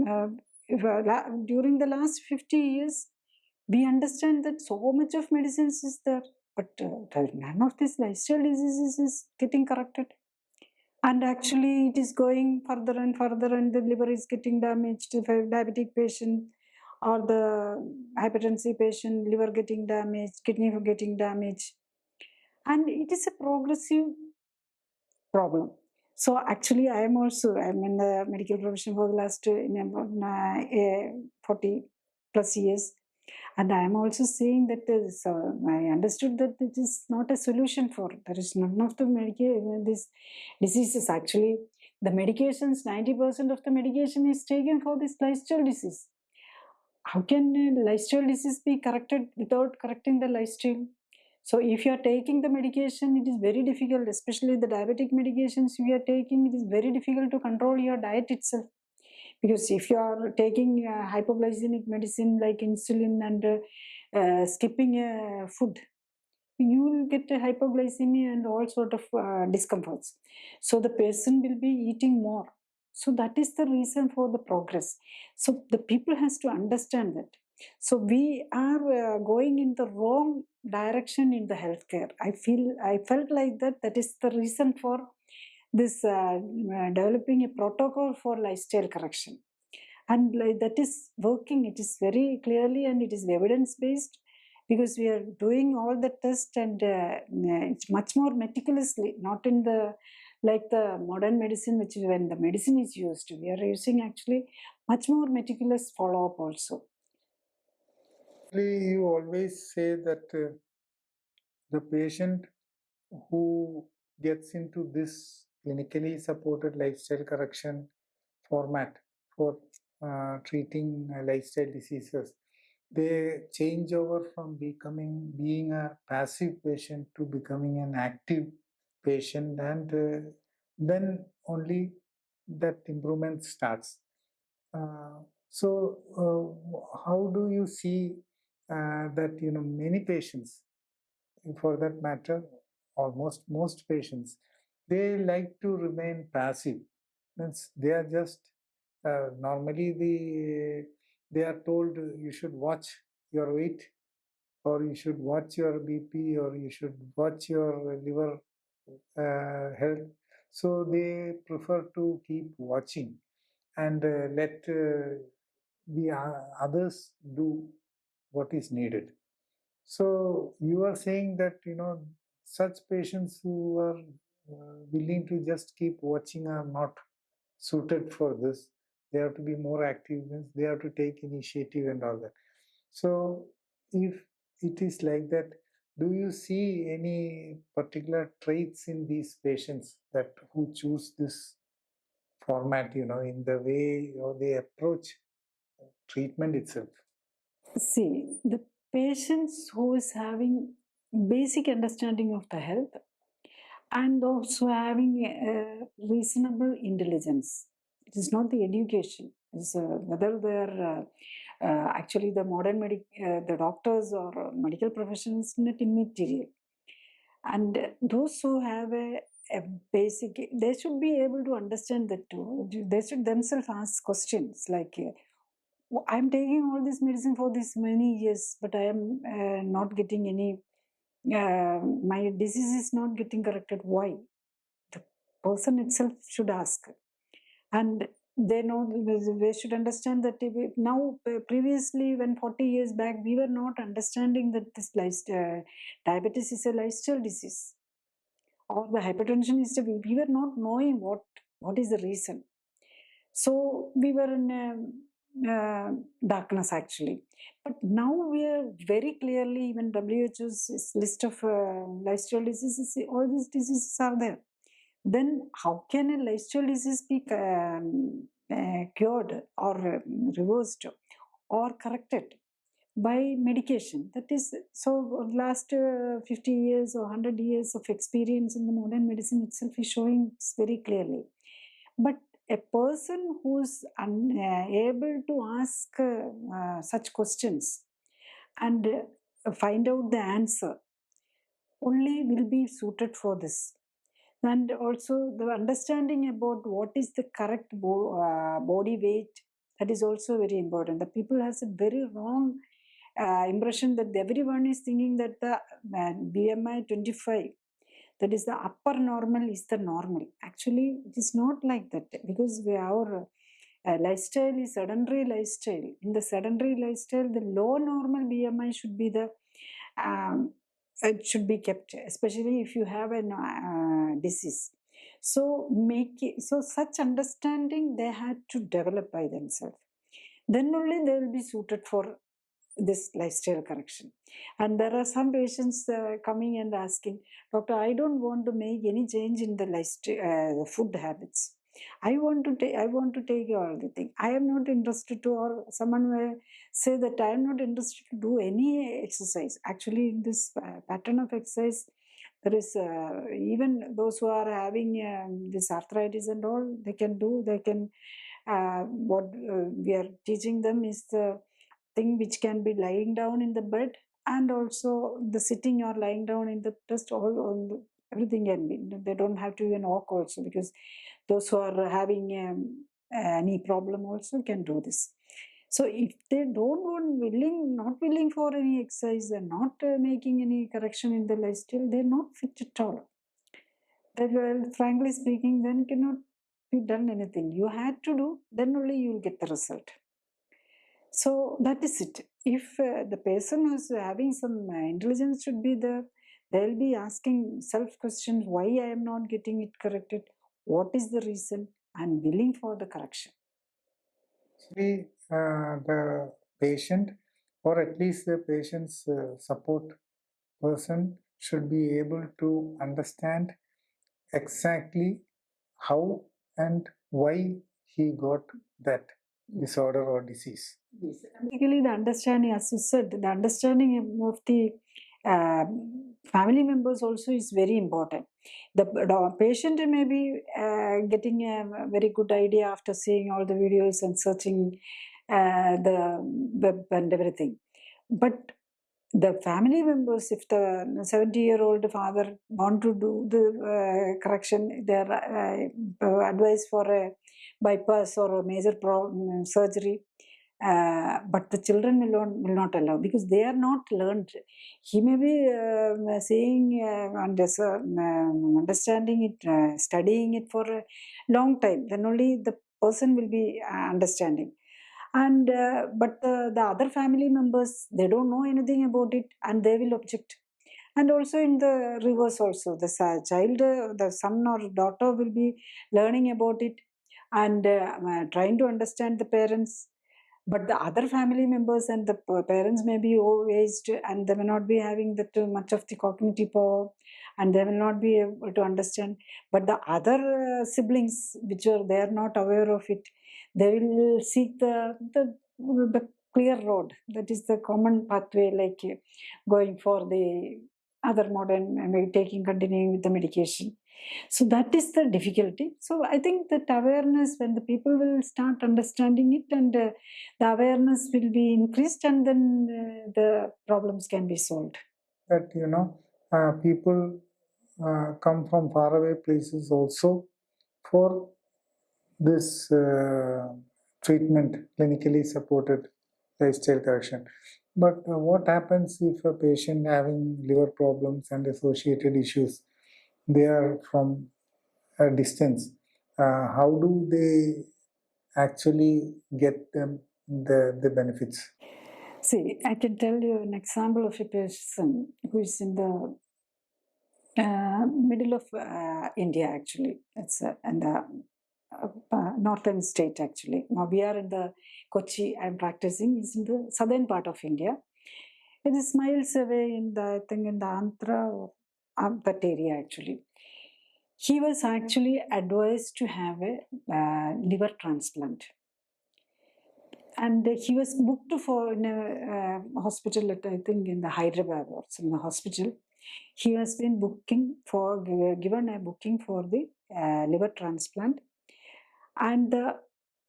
B: the last 50 years, we understand that so much of medicines is there, but none of these lifestyle diseases is getting corrected. And actually, it is going further and further, and the liver is getting damaged. If a diabetic patient or the hypertensive patient, liver getting damaged, kidney getting damaged, and it is a progressive problem. So actually, I'm in the medical profession for the last 40 plus years. And I am also saying that I understood that it is not a solution for, there is none of the this diseases. Actually, the medications, 90% of the medication is taken for this lifestyle disease. How can a lifestyle disease be corrected without correcting the lifestyle? So if you are taking the medication, it is very difficult, especially the diabetic medications you are taking, it is very difficult to control your diet itself. Because if you are taking hypoglycemic medicine like insulin and skipping food, you will get a hypoglycemia and all sort of discomforts. So the person will be eating more. So that is the reason for the progress. So the people has to understand that. So we are going in the wrong direction in the healthcare. I felt like that. That is the reason for this developing a protocol for lifestyle correction. And that is working. It is very clearly, and it is evidence based, because we are doing all the tests, and it's much more meticulously, not in the Like the modern medicine, which when the medicine is used, we are using actually much more meticulous follow-up also.
A: You always say that the patient who gets into this clinically supported lifestyle correction format for treating lifestyle diseases, they change over from being a passive patient to becoming an active patient, and then only that improvement starts. Uh, how do you see that many patients, for that matter, almost most patients, they like to remain passive. Means they are just normally they are told you should watch your weight, or you should watch your BP, or you should watch your liver health. So they prefer to keep watching and let the others do what is needed. So you are saying that such patients who are willing to just keep watching are not suited for this. They have to be more active. Means they have to take initiative and all that. So if it is like that, do you see any particular traits in these patients that who choose this format? In the way they approach treatment itself.
B: See, the patients who is having basic understanding of the health and also having a reasonable intelligence. It is not the education. It's whether they are actually the modern the doctors or medical professionals, not immaterial. And those who have a basic, they should be able to understand that too. They should themselves ask questions like, I'm taking all this medicine for this many years, but I am not getting any, my disease is not getting corrected. Why? The person itself should ask. And they know, they should understand that now, previously, when 40 years back, we were not understanding that this diabetes is a lifestyle disease, or the hypertension is we were not knowing what is the reason. So we were in darkness actually. But now we are very clearly, even WHO's list of lifestyle diseases, all these diseases are there. Then how can a lifestyle disease be cured or reversed or corrected? By medication. That is, so last 50 years or 100 years of experience in the modern medicine itself is showing very clearly. But a person who's unable to ask such questions and find out the answer only will be suited for this. And also the understanding about what is the correct body weight, that is also very important. The people has a very wrong impression that everyone is thinking that the BMI 25, that is the upper normal, is the normal. Actually, it is not like that, because our lifestyle is sedentary lifestyle. In the sedentary lifestyle, the low normal BMI should be the it should be kept, especially if you have a disease. So such understanding they had to develop by themselves. Then only they will be suited for this lifestyle correction. And there are some patients coming and asking, Doctor, I don't want to make any change in the lifestyle food habits. I want to take all the thing. I am not interested to, or someone will say that I am not interested to do any exercise. Actually, in this pattern of exercise, there is even those who are having this arthritis and all, they can do. They can. What we are teaching them is the thing which can be lying down in the bed, and also the sitting or lying down in the just all everything can be. They don't have to even walk also, because those who are having any problem also can do this. So if they not willing for any exercise and not making any correction in the lifestyle, they're not fit at all. Well, frankly speaking, then cannot be done anything. You had to do, then only you will get the result. So that is it. If the person who's having some intelligence should be there, They'll be asking self-questions, why I am not getting it corrected, what is the reason, and willing for the correction.
A: Actually, the patient, or at least the patient's support person, should be able to understand exactly how and why he got that disorder or disease.
B: Basically, the understanding, as you said, the understanding of the family members also is very important. The patient may be getting a very good idea after seeing all the videos and searching the web and everything. But the family members, if the 70-year-old father want to do the correction, their advice for a bypass or a major surgery, but the children will not allow, because they are not learned. He may be saying, understanding it, studying it for a long time. Then only the person will be understanding. And but the other family members, they don't know anything about it, and they will object. And also in the reverse also, the child, the son or daughter will be learning about it and trying to understand the parents. But the other family members and the parents may be overaged, and they may not be having that much of the cognitive power, and they will not be able to understand. But the other siblings, which are, they are not aware of it, they will seek the clear road. That is the common pathway, like going for the other modern, maybe continuing with the medication. So that is the difficulty. So I think that awareness, when the people will start understanding it, and the awareness will be increased, and then the problems can be solved.
A: That people come from faraway places also for this treatment, clinically supported lifestyle correction. But what happens if a patient having liver problems and associated issues, they are from a distance? How do they actually get them the benefits?
B: See, I can tell you an example of a person who is in the middle of India, actually. It's in the northern state, actually. Now we are in the Kochi, I'm practicing, is in the southern part of India. It is miles away in the, I think, in the Andhra or that area, actually. He was actually advised to have a liver transplant. And he was booked for in a hospital at, I think, in the Hyderabad or some hospital. He has been given a booking for the liver transplant. And the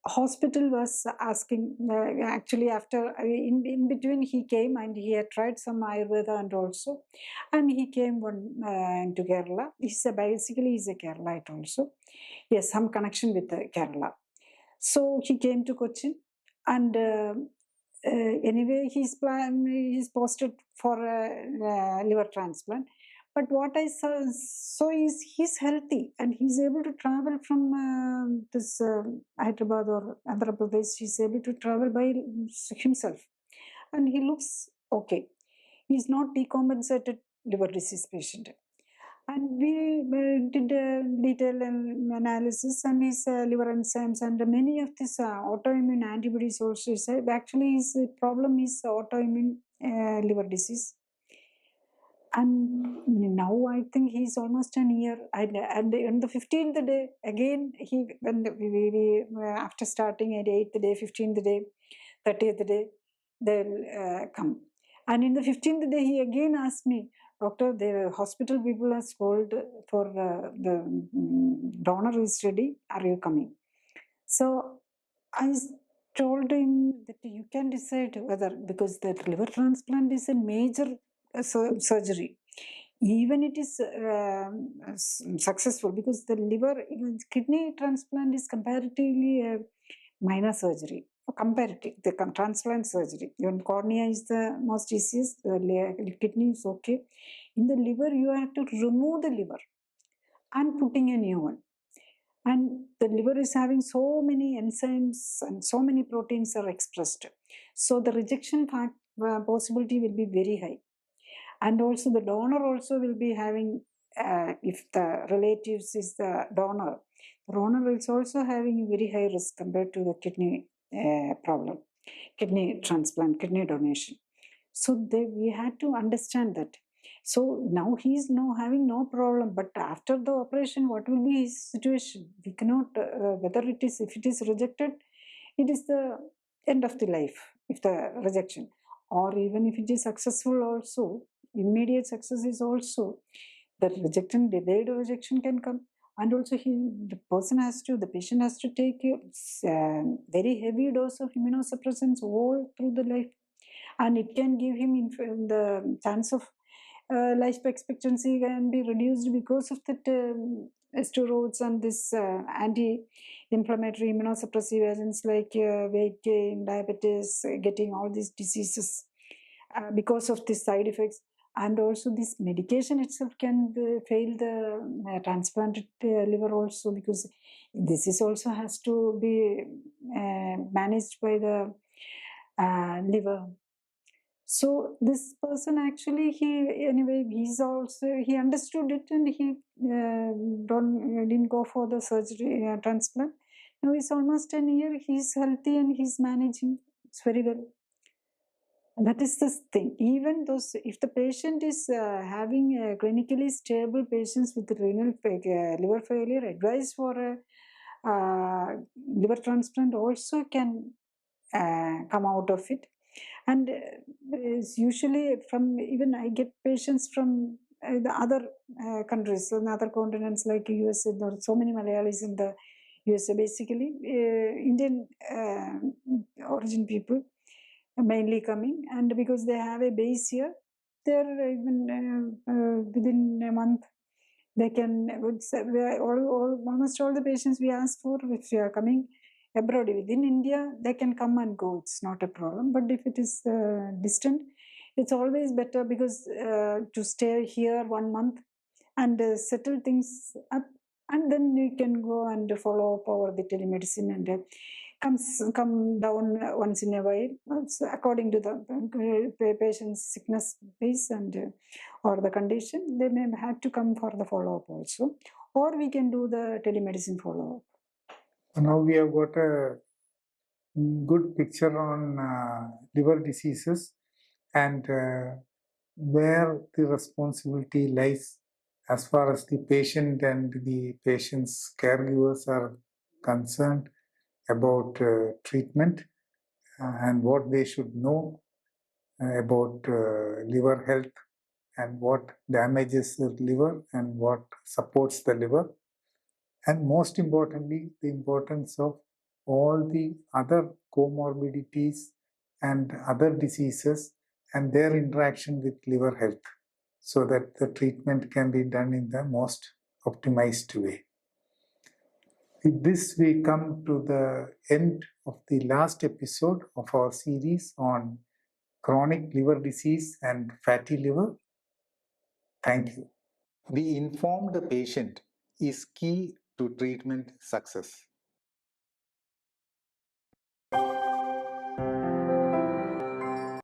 B: hospital was asking, actually after, in between he came and he had tried some Ayurveda and also, and he came to Kerala. Basically he's a Keralite also. He has some connection with Kerala. So he came to Kochi, and anyway he's posted for a liver transplant. But what I saw is he's healthy, and he's able to travel from this Hyderabad or Andhra Pradesh. He's able to travel by himself, and he looks okay. He's not decompensated liver disease patient. And we did a detailed analysis on his liver enzymes, and many of these autoimmune antibodies also said actually his problem is autoimmune liver disease. And now I think he's almost a year. And on the 15th day, again, after starting at 8th day, 15th day, 30th day, they'll come. And in the 15th day, he again asked me, Doctor, the hospital people has called for the donor is ready. Are you coming? So I told him that you can decide whether, because the liver transplant is a major surgery. Even it is successful, because the liver, kidney transplant is comparatively a minor surgery. Comparative, the transplant surgery. Even cornea is the most easiest, the kidney is okay. In the liver, you have to remove the liver and putting a new one. And the liver is having so many enzymes and so many proteins are expressed. So the rejection possibility will be very high. And also the donor also will be having, if the relatives is the donor is also having a very high risk compared to the kidney problem, kidney transplant, kidney donation. So we had to understand that. So now he's now having no problem, but after the operation, what will be his situation? We cannot, whether if it is rejected, it is the end of the life, if the rejection, or even if it is successful also, immediate success is also, the rejection, delayed rejection can come. And also the patient has to take a very heavy dose of immunosuppressants all through the life, and it can give him the chance of life expectancy can be reduced because of that steroids and this anti-inflammatory immunosuppressive agents like weight gain, diabetes, getting all these diseases because of these side effects. And also this medication itself can fail the transplanted liver also, because this is also has to be managed by the liver. So this person actually, he understood it, and he didn't go for the surgery transplant. Now it's almost 10 years. He's healthy and he's managing. It's very well. That is the thing. Even those, if the patient is having clinically stable patients with renal liver failure, advice for a liver transplant also can come out of it. And it's usually from, even I get patients from the other countries, in other continents like USA. There are so many Malayalis in the USA, basically Indian origin people mainly coming, and because they have a base here, they're even within a month they can, almost all the patients we ask for, if they are coming abroad within India, they can come and go. It's not a problem. But if it is distant, it's always better, because to stay here 1 month and settle things up, and then you can go and follow up over the telemedicine, and come down once in a while. It's according to the patient's sickness base and or the condition, they may have to come for the follow-up also, or we can do the telemedicine follow-up.
A: Now we have got a good picture on liver diseases and where the responsibility lies as far as the patient and the patient's caregivers are concerned about treatment and what they should know about liver health and what damages the liver and what supports the liver. And most importantly, the importance of all the other comorbidities and other diseases and their interaction with liver health, so that the treatment can be done in the most optimized way. With this, we come to the end of the last episode of our series on chronic liver disease and fatty liver. Thank you. The informed patient is key to treatment success.